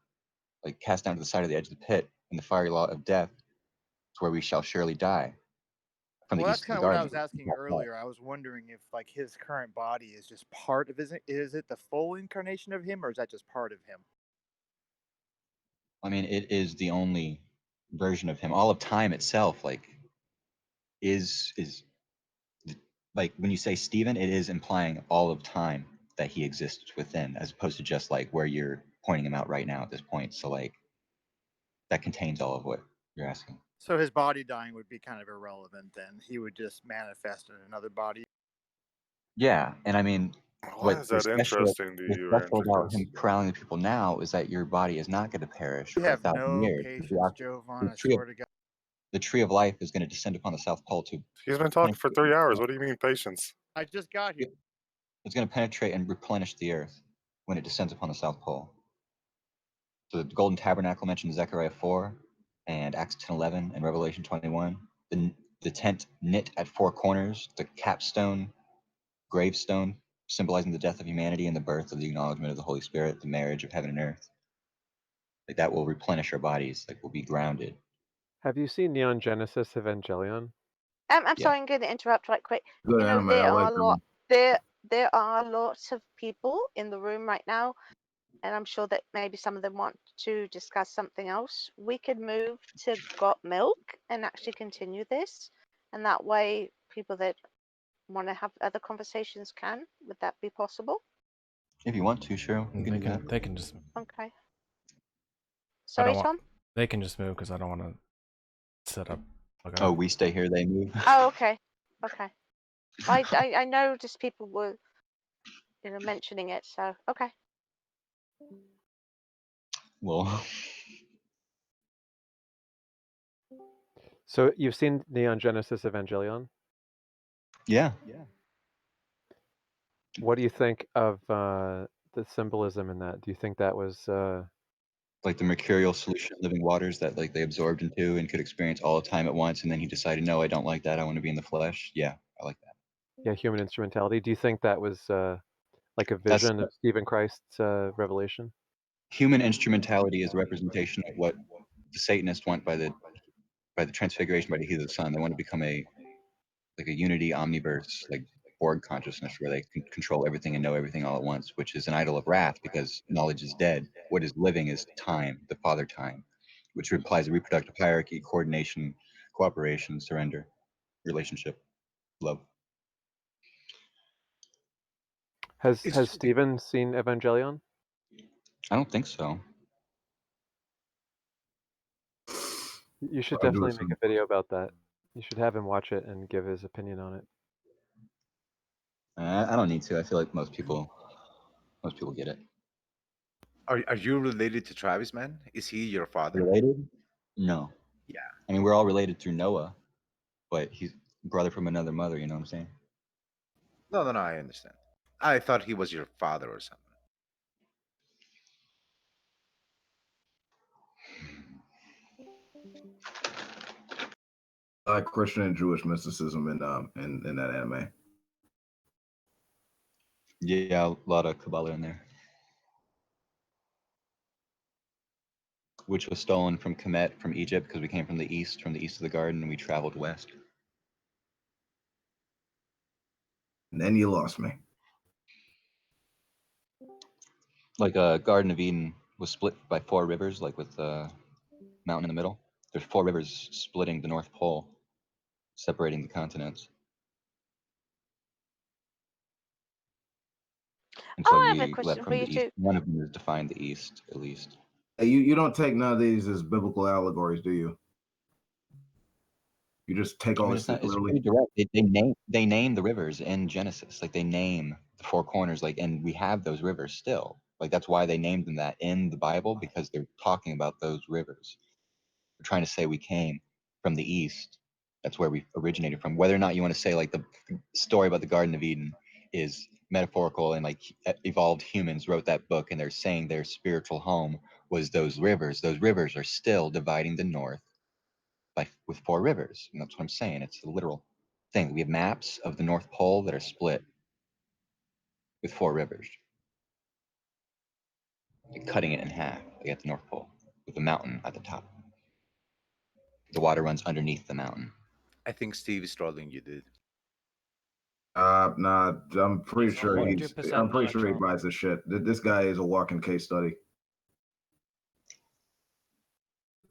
like cast down to the side of the edge of the pit in the fiery law of death, to where we shall surely die from the Well, that's east of kind the of what I garden. was asking earlier. I was wondering if like his current body is just part of his. Is it the full incarnation of him, or is that just part of him? I mean, it is the only version of him. All of time itself, like, is like when you say Stephen, it is implying all of time that he exists within, as opposed to just like where you're pointing him out right now at this point. So like that contains all of what you're asking. So his body dying would be kind of irrelevant then. He would just manifest in another body. Yeah, and I mean, Why what is that interesting to what's you, special about Antichus? him prowling the people now is that your body is not going to perish You for have 1,000 no years. patience, Jovan. The I tree of swear to God. the tree of life is going to descend upon the South Pole to He's been talking for 3 hours. What do you mean patience? I just got here. it's going to penetrate and replenish the earth when it descends upon the South Pole. So the golden tabernacle mentioned in Zechariah 4 and Acts 10:11 and Revelation 21. The tent knit at four corners, the capstone, gravestone, symbolizing the death of humanity and the birth of the acknowledgement of the Holy Spirit, the marriage of heaven and earth. Like that will replenish our bodies, like we'll be grounded. Have you seen Neon Genesis Evangelion? I'm Yeah. sorry, I'm going to interrupt right quick. Good You know, anime. I like them. there are lots of people in the room right now, and I'm sure that maybe some of them want to discuss something else. We could move to Got Milk and actually continue this, and that way people that want to have other conversations can. Would that be possible? If you want to, sure, we can do that. They can just. Okay. I Sorry, don't want. Tom? They can just move because I don't want to set up. Okay. Oh, we stay here, they move. Oh, okay. Okay. I know just people were, mentioning it, so okay. Well, So you've seen Neon Genesis Evangelion? yeah. What do you think of the symbolism in that? Do you think that was Like the mercurial solution of living waters that like they absorbed into and could experience all the time at once, and then he decided, no, I don't like that. I want to be in the flesh. Yeah, I like that. human instrumentality? Do you think that was like a That's vision of Stephen Christ's revelation? human instrumentality is a representation of what the Satanists want by the transfiguration by the heat of the sun. They want to become a unity omniverse, like Borg consciousness, where they can control everything and know everything all at once, which is an idol of wrath because knowledge is dead. What is living is time, the father time, which implies a reproductive hierarchy, coordination, cooperation, surrender, relationship, love. Has It's Stephen seen Evangelion? I don't think so. You should I'll do definitely it make a soon. video about that. You should have him watch it and give his opinion on it. I don't need to. I feel like most people get it. are you related to Travis, man? Is he your father? Related? No. Yeah. I mean, we're all related through Noah, but he's brother from another mother. You know what I'm saying? No, no, no. I understand. I thought he was your father or something. I like Christian and Jewish mysticism in that anime. Yeah, a lot of Kabbalah in there, which was stolen from Kemet from Egypt because we came from the east of the garden, and we traveled west. And then you lost me. Like Garden of Eden was split by four rivers, like with the mountain in the middle. There's four rivers splitting the North Pole, separating the continents. And so I have a we left question for from you the east. too. One of them is defined the east, at least. Hey, you don't take none of these as biblical allegories, do you? You just take I all mean, this shit it's literally. pretty direct. They name the rivers in Genesis, like they name the four corners, like, and we have those rivers still. Like that's why they named them that in the Bible, because they're talking about those rivers. They're trying to say we came from the east. That's where we originated from. Whether or not you want to say like the story about the Garden of Eden is metaphorical and like evolved humans wrote that book and they're saying their spiritual home was those rivers. Those rivers are still dividing the north with 4 rivers. And that's what I'm saying. It's a literal thing. We have maps of the North Pole that are split with 4 rivers, like cutting it in half, like at the North Pole, with a mountain at the top. The water runs underneath the mountain. I think Steve is trolling you, dude. Nah, I'm pretty He's sure I'm 100% pretty not a sure he troll. buys this shit. This guy is a walking case study.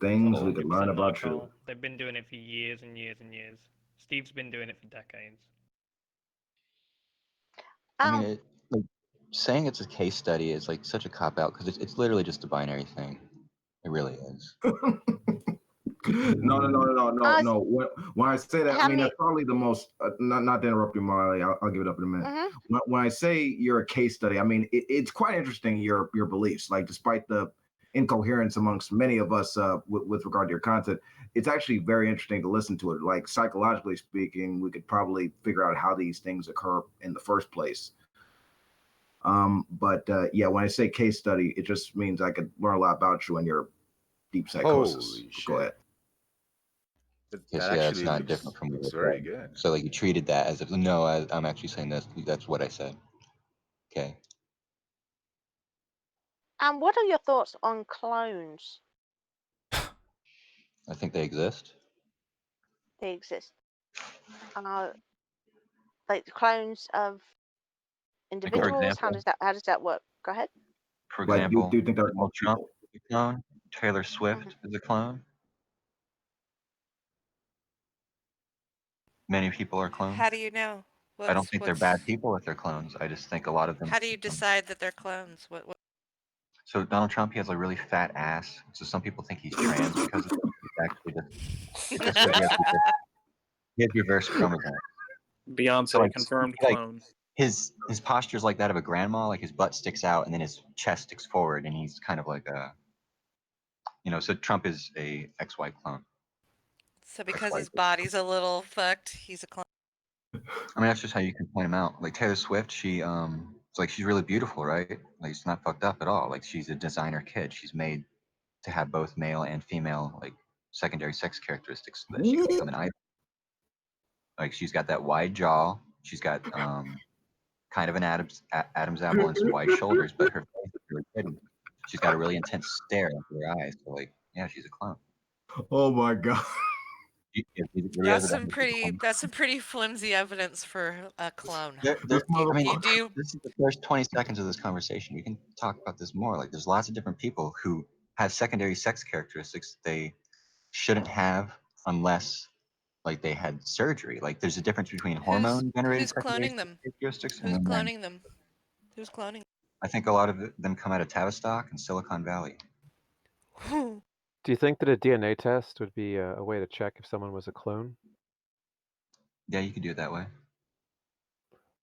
Things we could 100% learn not a about you. troll. They've been doing it for years and years and years. Steve's been doing it for decades. I mean, like, saying it's a case study is like such a cop out because it's literally just a binary thing. It really is. No. When I say that, I How mean many? that's probably the most. Not to interrupt you, Marley. I'll give it up in a minute. When I say you're a case study, I mean it's quite interesting your beliefs. Like despite the incoherence amongst many of us with regard to your content, it's actually very interesting to listen to it. Like psychologically speaking, we could probably figure out how these things occur in the first place. But yeah, when I say case study, it just means I could learn a lot about you and your deep psychosis. Holy shit. Go ahead. That Yeah, it's actually not looks, different from what looks I very said. good. So like you treated that as if no, I'm actually saying this. That's what I said. Okay. And what are your thoughts on clones? I think they exist. They exist. Like clones of Like for individuals. How example, does that work? Go ahead. for Like, do example, you think they're Donald Trump people? is a clone. Taylor Swift Mhm. is a clone. Many people are clones. How do you know? I don't What's think they're bad people if they're clones. I just think a lot of them. How do you decide that they're clones? What? So Donald Trump, he has a really fat ass. So some people think he's trans because of it. It's actually just because he has reverse chromosomes. Beyonce So confirmed like clone. his posture's like that of a grandma. Like his butt sticks out and then his chest sticks forward, and he's kind of like a, So Trump is a XY clone. So because XY. his body's a little fucked, he's a clone. I mean, that's just how you can point him out. Like Taylor Swift, it's like she's really beautiful, right? Like she's not fucked up at all. Like she's a designer kid. She's made to have both male and female like secondary sex characteristics so that she can become an idol. Like she's got that wide jaw. She's got kind of an Adam's apple and some wide shoulders, but her face is really pretty. She's got a really intense stare into her eyes. So like, yeah, she's a clone. Oh my god. That's some pretty flimsy evidence for a clone. This Do you motherfucker. do? This is the first 20 seconds of this conversation. We can talk about this more. Like, there's lots of different people who have secondary sex characteristics they shouldn't have unless, like, they had surgery. Like, there's a difference between hormone-generated Who's secondary cloning sex them? characteristics and Who's then cloning them? Who's cloning? I think a lot of them come out of Tavistock and Silicon Valley. Do you think that a DNA test would be a way to check if someone was a clone? Yeah, you could do it that way.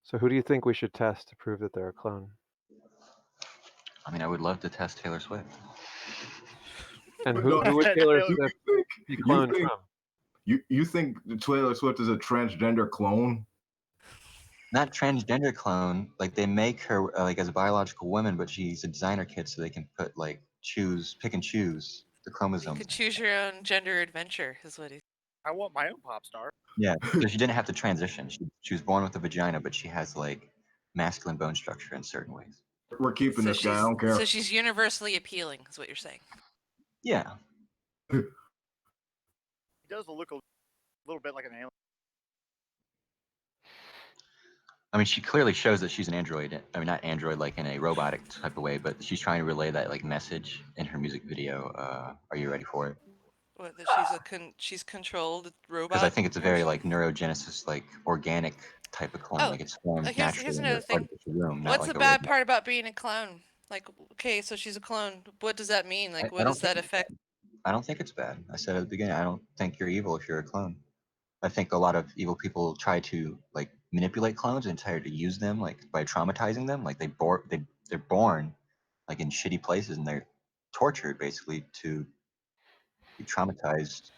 So who do you think we should test to prove that they're a clone? I mean, I would love to test Taylor Swift. And who would Taylor Swift be cloned from? You think Taylor Swift is a transgender clone? Not transgender clone. Like they make her like as a biological woman, but she's a designer kid, so they can pick and choose the You chromosomes. could choose your own gender adventure, is what he. I want my own pop star. Yeah, so she didn't have to transition. She was born with a vagina, but she has like masculine bone structure in certain ways. We're keeping So this guy. I don't care. So she's universally appealing, is what you're saying. Yeah. He does look a little bit like an alien. I mean, she clearly shows that she's an android. I mean, not android like in a robotic type of way, but she's trying to relay that like message in her music video. Are you ready for it? What, that she's controlled robot? Because I think it's a very version? like neurogenesis, like organic type of clone. Oh, Like it's formed here's naturally in another an thing. artificial room, not What's like the a bad robot. part about being a clone? Like, okay, so she's a clone. What does that mean? Like, I what don't does think that affect? I don't think it's bad. I said at the beginning, I don't think you're evil if you're a clone. I think a lot of evil people try to like manipulate clones and try to use them like by traumatizing them. Like they're born like in shitty places, and they're tortured basically to be traumatized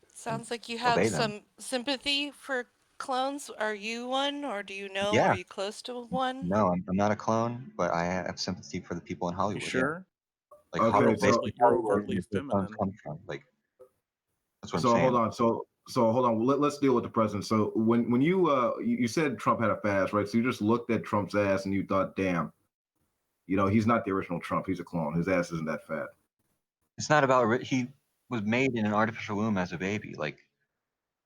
and Sounds like you have obey them. some sympathy for clones. Are you one, or do you know? Are Yeah. you close to one? No, I'm not a clone, but I have sympathy for the people in You Hollywood. Yeah. sure? Like Okay, You're so basically overtly, you're Hollywood overtly is where clones feminine. come from. Like that's what I'm so hold saying. on. So hold on. Let's deal with the president. So when you said Trump had a fat ass, right? So you just looked at Trump's ass and you thought, damn, he's not the original Trump. He's a clone. His ass isn't that fat. It's not about he was made in an artificial womb as a baby. Like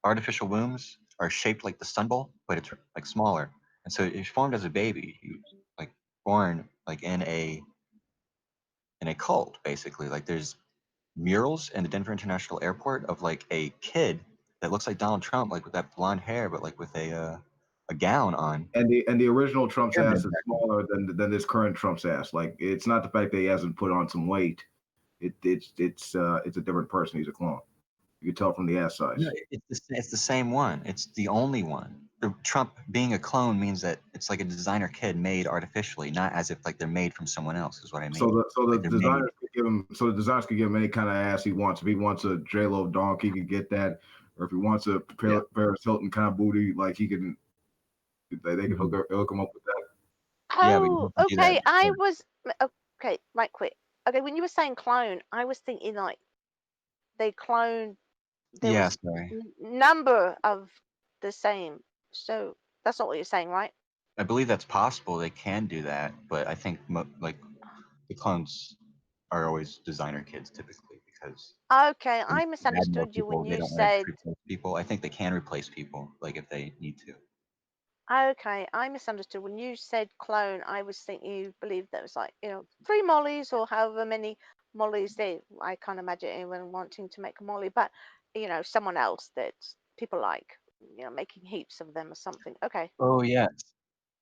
artificial wombs are shaped like the sun bowl, but it's like smaller. And so he formed as a baby. He was like born like in a cult, basically. Like there's murals in the Denver International Airport of like a kid that looks like Donald Trump, like with that blonde hair, but like with a gown on. And the original Trump's Pyramid ass is back then. smaller than this current Trump's ass. Like it's not the fact that he hasn't put on some weight. It's a different person. He's a clone. You can tell from the ass No, size. it's the same one. It's the only one. The Trump being a clone means that it's like a designer kid made artificially, not as if like they're made from someone else. Is what I mean. So the Like they're made. designers could give him any kind of ass he wants. If he wants a J Lo donk, he could get that. Or if he wants a Yeah. Paris Hilton kind of booty, like he can, they can Mhm. hook him up with that. Yeah, but you Oh, have to do that. okay. I was okay. Right, quick. Okay, when you were saying clone, I was thinking like they cloned. There Yeah, was sorry. number of the same. So that's not what you're saying, right? I believe that's possible. They can do that, but I think like the clones are always designer kids typically because Okay, they I add more misunderstood you people. when They you don't want to said. replace people. I think they can replace people, like if they need to. Okay, I misunderstood when you said clone. I was thinking you believed that was like 3 mollies or however many mollies they. I can't imagine anyone wanting to make a molly, but someone else that people like. Making heaps of them or something. Okay. Oh yeah,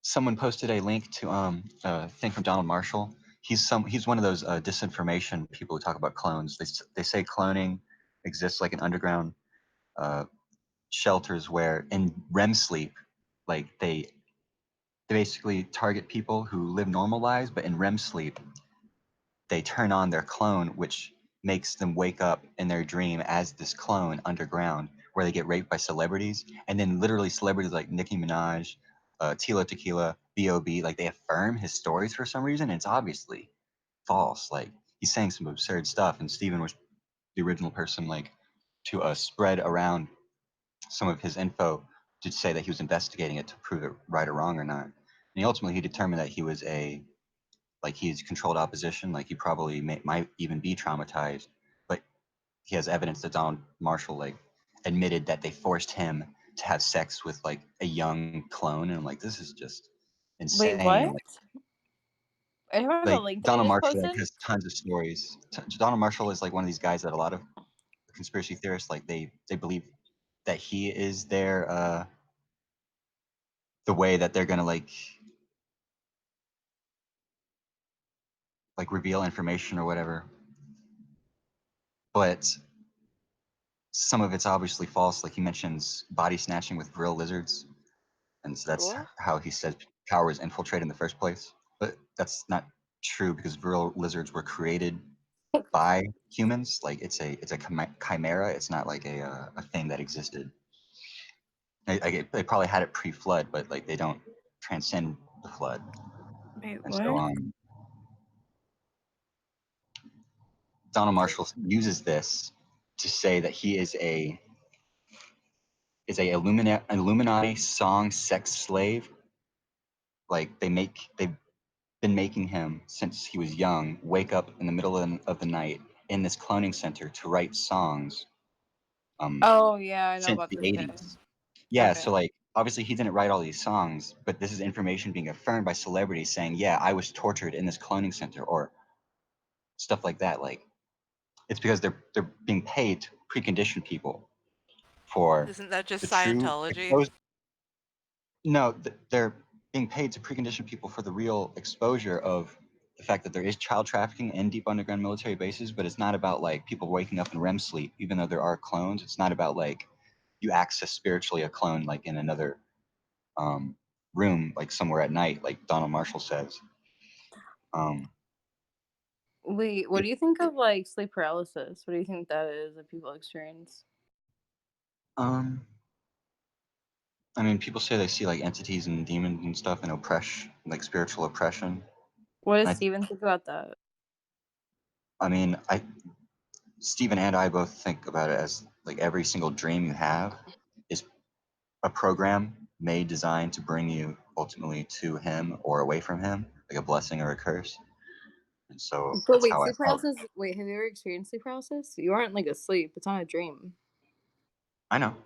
someone posted a link to a thing from Donald Marshall. He's one of those disinformation people who talk about clones. They say cloning exists like an underground uh, shelters where in REM sleep, like they basically target people who live normal lives, but in REM sleep they turn on their clone, which makes them wake up in their dream as this clone underground, where they get raped by celebrities, and then literally celebrities like Nicki Minaj, Tila Tequila, B.O.B. like they affirm his stories for some reason, and it's obviously false. Like he's saying some absurd stuff, and Steven was the original person like to spread around some of his info to say that he was investigating it to prove it right or wrong or not. And he determined that he was he's controlled opposition. Like he probably might even be traumatized, but he has evidence that Donald Marshall like admitted that they forced him to have sex with like a young clone, and I'm like, this is just Wait, insane. what? And Are you talking about the like link that you Donald just Marshall like posted? has tons of stories. Donald Marshall is like one of these guys that a lot of conspiracy theorists like they believe that he is their the way that they're gonna like reveal information or whatever. But some of it's obviously false. Like he mentions body snatching with grill lizards, and so that's What? how he says power was infiltrated in the first place. But that's not true because grill lizards were created by humans. Like it's a chimera. It's not like a thing that existed. They probably had it pre-flood, but like they don't transcend the flood. Wait, And so what? Donald Marshall uses this to say that he is a Illuminati song sex slave. Like they've been making him since he was young wake up in the middle of the night in this cloning center to write songs um Oh yeah, I know since about the this guy. 80s. Yeah, Okay. so like obviously he didn't write all these songs, but this is information being affirmed by celebrities saying, yeah, I was tortured in this cloning center or stuff like that. Like it's because they're being paid to precondition people for Isn't that just the true Scientology? exposure. No, they're being paid to precondition people for the real exposure of the fact that there is child trafficking in deep underground military bases, but it's not about like people waking up in REM sleep, even though there are clones. It's not about like you access spiritually a clone like in another um, room, like somewhere at night, like Donald Marshall says. Um, Wait, what do you think of like sleep paralysis? What do you think that is that people experience? Um, I mean, people say they see like entities and demons and stuff and like spiritual oppression. What And does Steven think about that? I mean, Stephen and I both think about it as like every single dream you have is a program made designed to bring you ultimately to him or away from him, like a blessing or a curse. And so But that's wait, how I sleep felt. paralysis. Wait, have you ever experienced sleep paralysis? You aren't like asleep. It's not a dream. I know.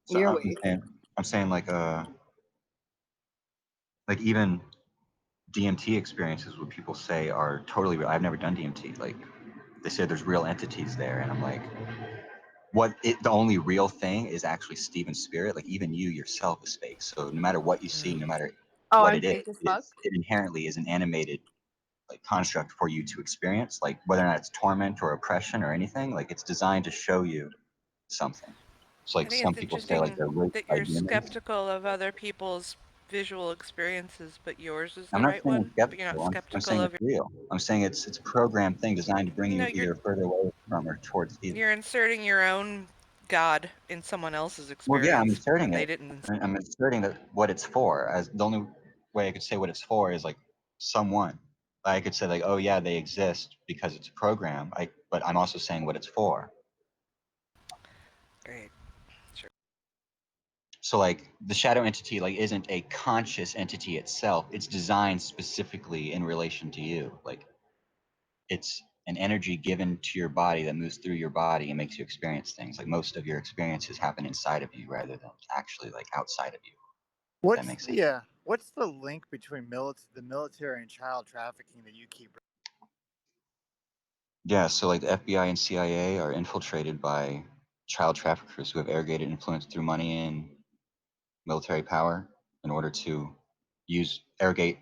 So You're I'm awake. saying, I'm saying like even DMT experiences what people say are totally real. I've never done DMT. Like they say there's real entities there, and I'm like, the only real thing is actually Stephen's spirit. Like even you yourself is fake. So no matter what you see, no matter Oh, what I'm it is, fake as fuck. it inherently is an animated like construct for you to experience. Like whether or not it's torment or oppression or anything, like it's designed to show you something. So I like think some it's people say like interesting they're raped that by you're demons. skeptical of other people's visual experiences, but yours is I'm the not right saying I'm one. But you're not skeptical. I'm skeptical saying of it's real. I'm saying it's a program thing designed to bring no, you either further away from or towards Stephen. you're inserting your own God in someone else's Well, yeah, I'm experience inserting when they it. didn't. I'm inserting that what it's for. As the only way I could say what it's for is like someone. I could say like, oh yeah, they exist because it's a program. But I'm also saying what it's for. Right. Sure. So like the shadow entity like isn't a conscious entity itself. It's designed specifically in relation to you. Like it's an energy given to your body that moves through your body and makes you experience things. Like most of your experiences happen inside of you rather than actually like outside of you. If that makes sense. What's the link between the military and child trafficking that you keep? Yeah, so like the FBI and CIA are infiltrated by child traffickers who have irrigated influence through money and military power in order to irrigate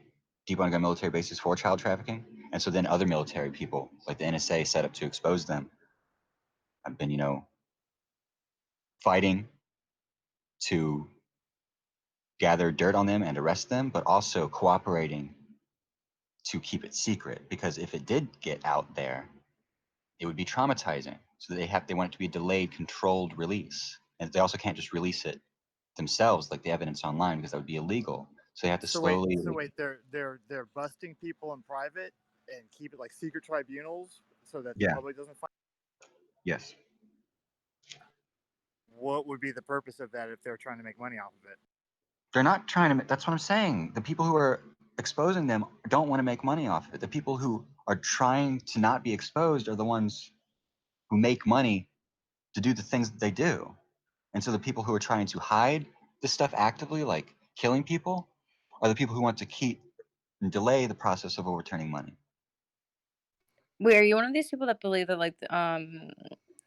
deep underground military bases for child trafficking. And so then other military people, like the NSA, set up to expose them. I've been, fighting to gather dirt on them and arrest them, but also cooperating to keep it secret. Because if it did get out there, it would be traumatizing. So they want it to be a delayed, controlled release. And they also can't just release it themselves like the evidence online because that would be illegal. So they have to slowly They're busting people in private and keep it like secret tribunals so that the yeah. public doesn't find. Yes. What would be the purpose of that if they're trying to make money off of it? They're not trying to that's what I'm saying. The people who are exposing them don't want to make money off of it. The people who are trying to not be exposed are the ones who make money to do the things that they do. And so the people who are trying to hide this stuff actively, like killing people, are the people who want to keep and delay the process of overturning money. Wait, are you one of these people that believe that like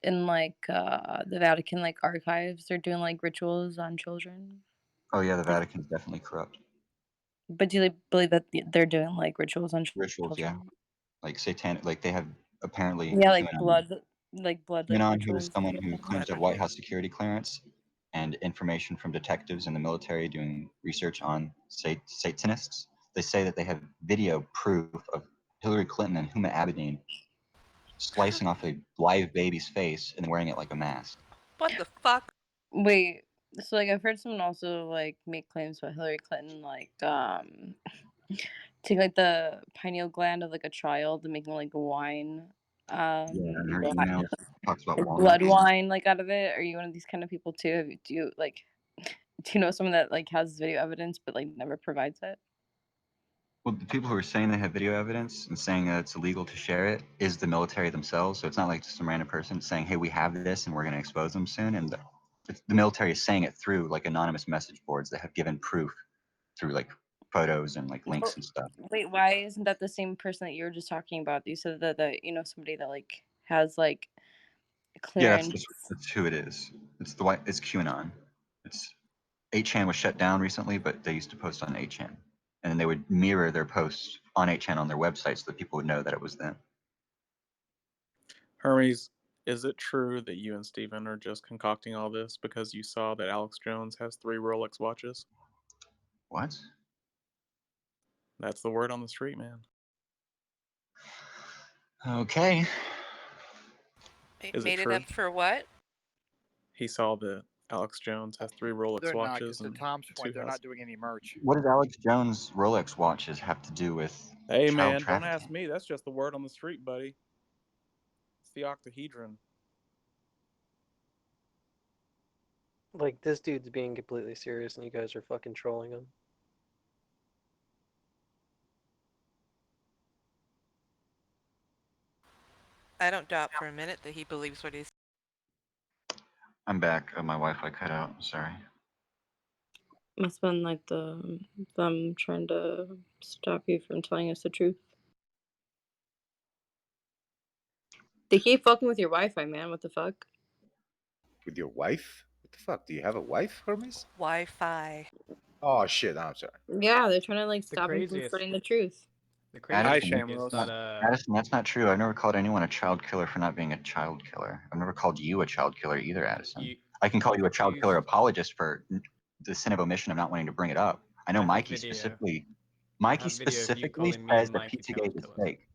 in like the Vatican like archives they're doing like rituals on children? Oh yeah, the Like, Vatican's definitely corrupt. but do you believe that they're doing like rituals on Rituals, yeah. children? Like satanic, like they have apparently Yeah, like blood like QAnon, who is rituals. someone who claims to have White House security clearance and information from detectives in the military doing research on Satanists. They say that they have video proof of Hillary Clinton and Huma Abedin slicing off a live baby's face and wearing it like a mask. What the fuck? Wait, so like I've heard someone also like make claims about Hillary Clinton like take like the pineal gland of like a child and making like wine Yeah, and her hi- emails talks about like blood walnuts. wine like out of it. Are you one of these kind of people too? Do you like do you know someone that like has video evidence but like never provides it? Well, the people who are saying they have video evidence and saying that it's illegal to share it is the military themselves. So it's not like just some random person saying, "Hey, we have this and we're going to expose them soon." And the military is saying it through like anonymous message boards that have given proof through like photos and like links Well, and stuff. wait, why isn't that the same person that you were just talking about? You said that you know somebody that like has like Yeah, clearance. that's who it is. It's QAnon. It's 8chan was shut down recently, but they used to post on 8chan, and then they would mirror their posts on 8chan on their website so that people would know that it was them. Hermes, is it true that you and Steven are just concocting all this because you saw that Alex Jones has 3 Rolex watches? What? That's the word on the street, man. Okay. Is it Made it true? up for what? He saw that Alex Jones has 3 Rolex They're not, because watches to and Tom's 2 point, they're houses. not doing any merch. What does Alex Jones' Rolex watches have to do with Hey child man, don't trafficking? ask me. That's just the word on the street, buddy. It's the octahedron. Like, this dude's being completely serious and you guys are fucking trolling him. I don't doubt for a minute that he believes what he's. I'm back. My Wi-Fi cut out. Sorry. Must have been like them trying to stop you from telling us the truth. They keep fucking with your Wi-Fi, man. What the fuck? With your wife? What the fuck? Do you have a wife, Hermes? Wi-Fi. Oh shit! I'm sorry. Yeah, they're trying to like The stop him from craziest, spreading the truth. the Hi, craziest Addison, thing is Shamros. that Addison, that's not true. I've never called anyone a child killer for not being a child killer. I've never called you a child killer either, Addison. you I can call you a child killer accused. apologist for the sin of omission of not wanting to bring it up. I know I have Mikey video. specifically. I Mikey have video of you specifically calling me says and that Mikey child Pizzagate is killers. fake.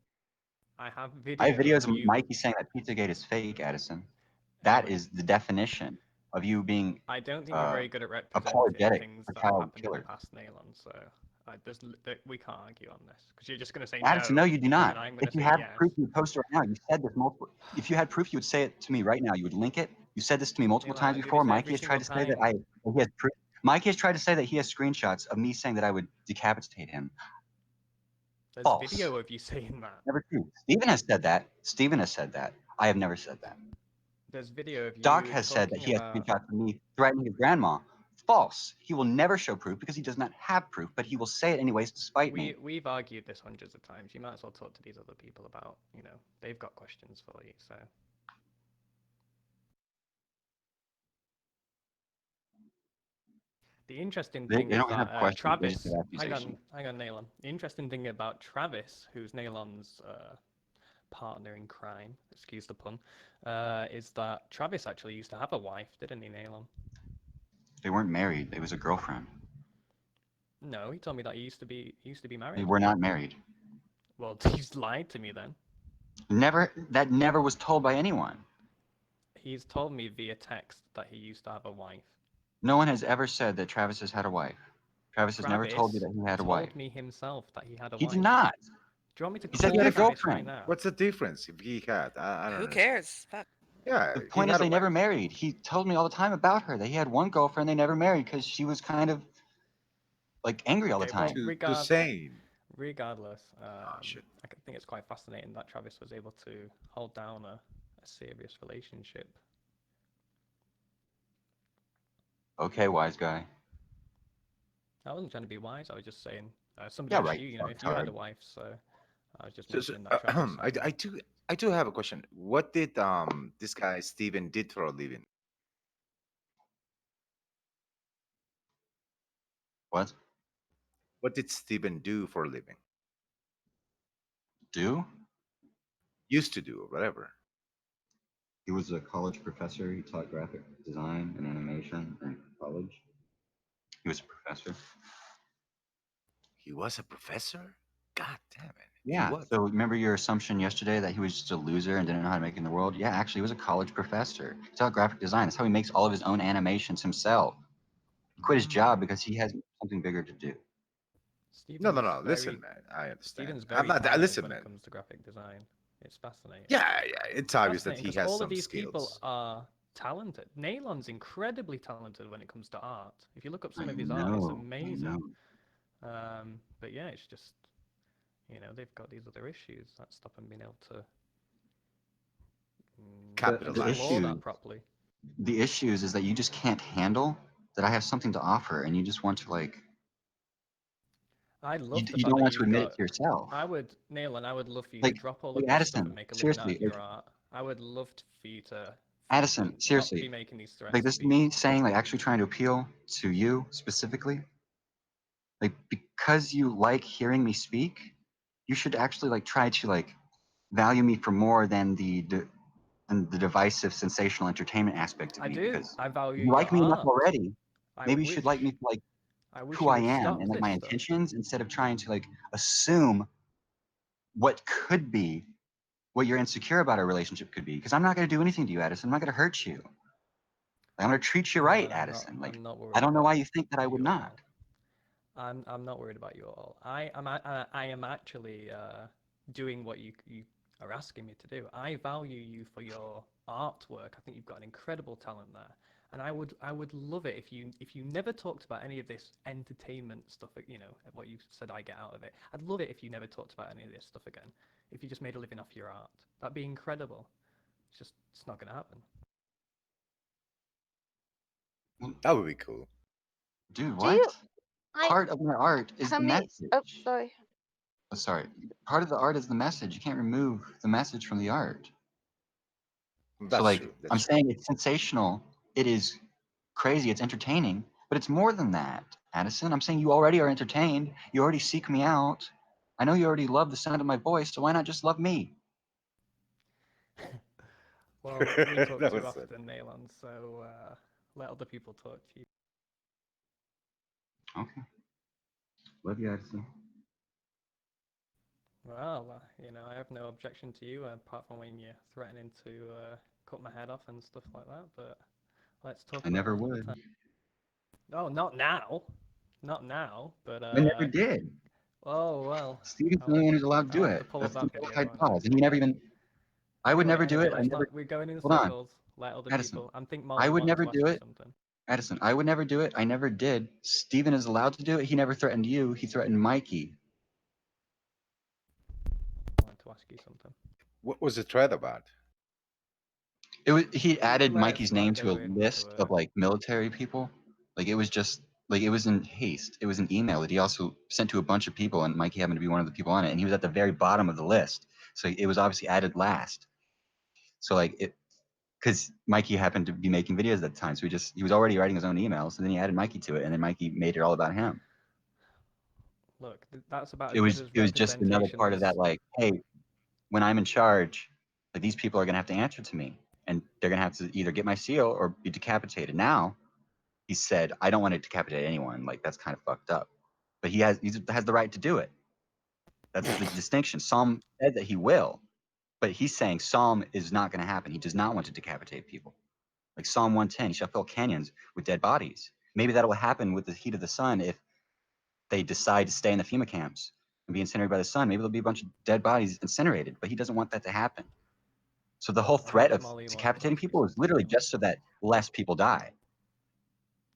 I have I have video of videos of you. Mikey saying that Pizzagate is fake, Addison. That Anyway, is the definition of you being I don't think you're very good at representing apologetic things for that have child happened in the killers. past, Nalon. So we can't argue on this because you're just going to say Addison, no, no, you do and not. then I'm going If to you say had yes. proof, you would post it right now. You said this multiple. If you had proof, you would say it to me right now. You would link it. You said this to me multiple Nalon, times I do before. this Mikey every has tried single to say that time. he has proof. Mikey has tried to say that he has screenshots of me saying that I would decapitate him. There's False. video of you saying that. Never true. Steven has said that. Steven has said that. I have never said that. There's video of Doc you has said that talking he has about. screenshots of me threatening his grandma. False. He will never show proof because he does not have proof, but he will say it anyways to spite me. We've argued this hundreds of times. You might as well talk to these other people about, they've got questions for you. So the interesting They thing is don't have that questions. They just Travis, have hang accusations. on, Nalon. The interesting thing about Travis, who's Nalon's partner in crime, excuse the pun, is that Travis actually used to have a wife, didn't he, Nalon? They weren't married. It was a girlfriend. No, he told me that he used to be They married. were not married. Well, he's lied to me then. Never. That never was told by anyone. He's told me via text that he used to have a wife. No one has ever said that Travis has had a wife. Travis has never told you that he had a wife. Told me himself that he had a He wife. did not. Do you want me to He said call he had a Travis right girlfriend. now? What's the difference if he had? I don't Who understand. cares? Fuck. Yeah, The he point is had a they never wife. married. He told me all the time about her that he had one girlfriend they never married because she was kind of like angry all the Okay, well, time. To sane. regardless, shit. I think it's quite fascinating that Travis was able to hold down a serious relationship. Okay, wise guy. I wasn't trying to be wise. I was just saying. Somebody Yeah, asked right. you, if you had a wife, so I was just So, mentioning that Travis had one. I do have a question. What did this guy Steven did for a living? What? What did Steven do for a living? Do? Used to do, or whatever. He was a college professor. He taught graphic design and animation in college. He was a professor. He was a professor? God damn it. Yeah. What? So remember your assumption yesterday that he was just a loser and didn't know how to make it in the world? Yeah, actually, he was a college professor. He taught graphic design. That's how he makes all of his own animations himself. He quit his job because he has something bigger to do. No. Listen, man. I understand. Steven's I'm very not. talented Listen, when man. it comes to graphic design. It's fascinating. Yeah. It's obvious that he Because has all of some these people skills. are talented. Nalon's incredibly talented when it comes to art. If you look up some I of his art, it's know. amazing. But yeah, it's just they've got these other issues that stop them being able to explore that properly. The issues is that you just can't handle that I have something to offer, and you just want to like. I love the You fact don't that want to you've admit got. it to yourself. Nailan, I would love for you to Like, drop all like of this stuff and Addison, make a living seriously, out of your art. I would love for you to Addison, not seriously, be making these threats like to this is people. me saying like actually trying to appeal to you specifically. Like because you like hearing me speak, you should actually like try to like value me for more than the divisive sensational entertainment aspect of I me. do. Because I value you your like me enough art. already. I Maybe you should like me for like wish who you I would am stop and like this my stuff. intentions instead of trying to like assume what could be what you're insecure about our relationship could be. Because I'm not going to do anything to you, Addison. I'm not going to hurt you. I'm going to treat you right, Addison. Like, I'm not worried I don't know why about you think that I would you at not. all. I'm not worried about you at all. I am actually doing what you are asking me to do. I value you for your artwork. I think you've got an incredible talent there, and I would love it if you never talked about any of this entertainment stuff. You know what you said I get out of it. I'd love it if you never talked about any of this stuff again. If you just made a living off your art, that'd be incredible. It's not gonna happen. That would be cool. Dude, Do what? you? I Part of my art is the Hermes. message. Oh, sorry. Oh, sorry. Part of the art is the message. You can't remove the message from the art. So, That's like, true. I'm That's true. saying it's sensational. It is crazy. It's entertaining. But it's more than that, Addison. I'm saying you already are entertained. You already seek me out. I know you already love the sound of my voice, so why not just love me? Well, we talk That too was it. often, Nayland, so let other people talk to you. Okay. Love you, Addison. Well, you know, I have no objection to you apart from when you're threatening to cut my head off and stuff like that. But let's talk I about never it another would. time. Oh, not now, not now. But I never did. oh well, Steven's the only one who's allowed to I'll do have to it. pull up That's the that video, verified won't I? cause. And he never even, I would never do Anyway, it. I let's never, not. We're going in hold on, circles. Let other Addison. people. I think I Molly would wanted never to ask do you it. something. Addison, I would never do it. I never did. Steven is allowed to do it. He never threatened you. He threatened Mikey. I wanted to ask you something. What was the thread about? It was he added Mikey's Let's name go to a into list of like military people. Like it was just like it was in haste. It was an email that he also sent to a bunch of people, and Mikey happened to be one of the people on it, and he was at the very bottom of the list. So it was obviously added last. So like it because Mikey happened to be making videos at the time, so he was already writing his own emails, and then he added Mikey to it, and then Mikey made it all about him. Look, that's about as It good was as it was just another representation part of as. that like, hey, when I'm in charge, like these people are gonna have to answer to me, and they're gonna have to either get my seal or be decapitated. Now he said, I don't want to decapitate anyone. Like that's kind of fucked up, but he has the right to do it. That's the distinction. Psalm said that he will, but he's saying Psalm is not going to happen. He does not want to decapitate people. Like Psalm 110, he shall fill canyons with dead bodies. Maybe that will happen with the heat of the sun if they decide to stay in the FEMA camps and be incinerated by the sun. Maybe there'll be a bunch of dead bodies incinerated, but he doesn't want that to happen. So the whole I threat think of Molly wanted to decapitating ask you people is something, literally Nayland. just so that less people die.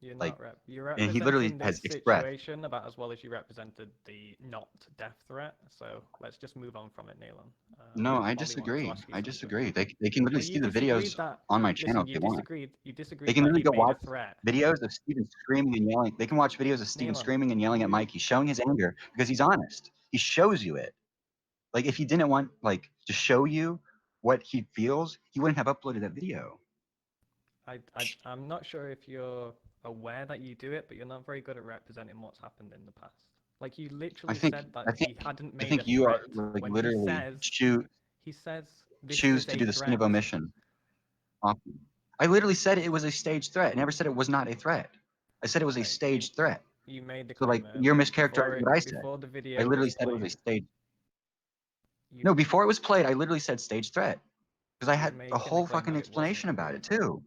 You're Like, not you're and he literally representing this has expressed. situation about as well as you represented the not death threat. So let's just move on from it, Nayland. No, I Molly wanted to disagree. ask you I something. disagree. They can literally Well, you see the videos disagreed that. on my channel Listen, if they want. You They disagreed can that literally he go made a watch threat. videos of Steven screaming and yelling. They can watch videos of Steven Nayland, screaming and yelling at Mikey, showing his anger because he's honest. He shows you it. Like if he didn't want like to show you what he feels, he wouldn't have uploaded that video. I'm not sure if you're aware that you do it, but you're not very good at representing what's happened in the past. Like you I literally think said that I think he hadn't I made a think you are threat like when literally he says this choose is to a do the sin of threat. omission often. I literally said it was a staged threat. I never said it was not a threat. I said it was a Right, staged threat. you made the So like claim you're earlier mischaracterizing what I said. before the I video was literally said it was a played. stage. You No, before it was played, I literally said stage threat because I you're had a making the whole claim fucking that it wasn't. explanation about it too.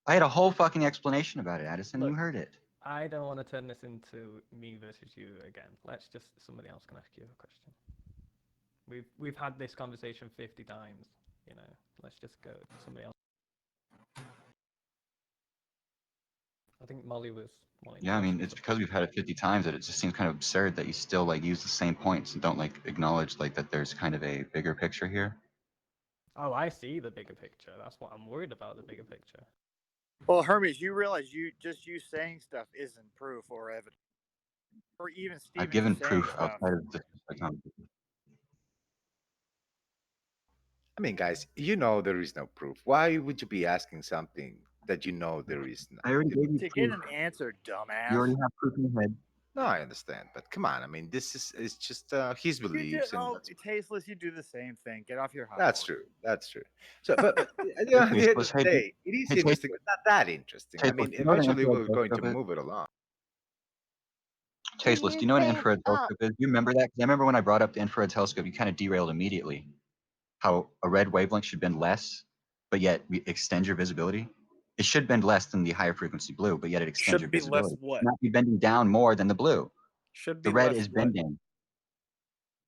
I had a whole fucking explanation about it, Addison. You Look, heard it. I don't want to turn this into me versus you again. Let's just somebody else can ask you a question. We've had this conversation 50 times. You know, let's just go somebody else. I think Molly was wanting Yeah, to I ask mean, you it's something. because we've had it 50 times that it just seems kind of absurd that you still like use the same points and don't like acknowledge like that there's kind of a bigger picture here. Oh, I see the bigger picture. That's what I'm worried about, the bigger picture. Well, Hermes, you realize you saying stuff isn't proof or evidence, or even I've Steven given just saying proof stuff. outside of the like, I mean, guys, you know there is no proof. Why would you be asking something that you know there is I already not? gave you To get proof. an answer, You dumbass. already have proof in your head. No, I understand, but come on. I mean, this is just his You do, beliefs, and oh, tasteless. You do the same thing. Get off your high that's horse. true. That's true. So, but you know, at the end of Tasteless. the day, it is Hey, interesting, but not that interesting. I Tasteless. mean, Do you know what an eventually infrared we're going to telescope is? move it along. Do Tasteless. Do you you know what an think? infrared telescope is? Do you remember that? Because I remember when I brought up the infrared telescope, you kind of derailed immediately. how a red wavelength should bend less, but yet extend your visibility? It should bend less than the higher frequency blue, but yet it extends your Should be less visibility. It what? should not be bending down more than the blue. Should The be red less is what? bending.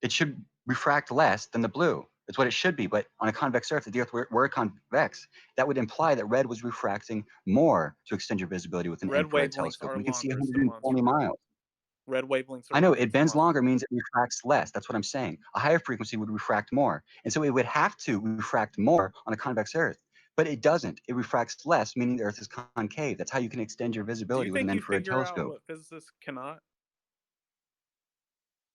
It should refract less than the blue. It's what it should be. But on a convex Earth, if the Earth were convex, that would imply that red was refracting more to extend your visibility with an Red infrared wavelengths telescope. are We can see longer, so no, it's 120 wrong. miles. Red wavelengths are I know longer, it so no, bends it's wrong. longer means it refracts less. That's what I'm saying. A higher frequency would refract more. And so it would have to refract more on a convex Earth. But it doesn't. It refracts less, meaning the Earth is concave. That's how you can extend your Do visibility you with an think you infrared figure out telescope. what physicists cannot?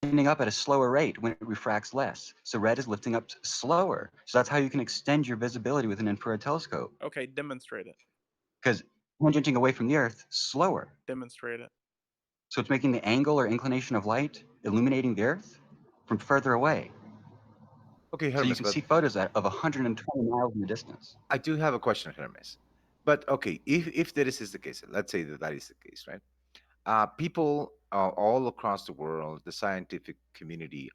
Lifting up at a slower rate when it refracts less. So red is lifting up slower. So that's how you can extend your visibility with an infrared telescope. Okay, demonstrate it. Because tangenting away from the Earth, slower. Demonstrate it. So it's making the angle or inclination of light illuminating the Earth from further away. Okay, So you Hermes, can but see photos of 120 miles in the distance. I do have a question, Hermes. But okay, if this is the case, let's say that that is the case, right? People all across the world, the scientific community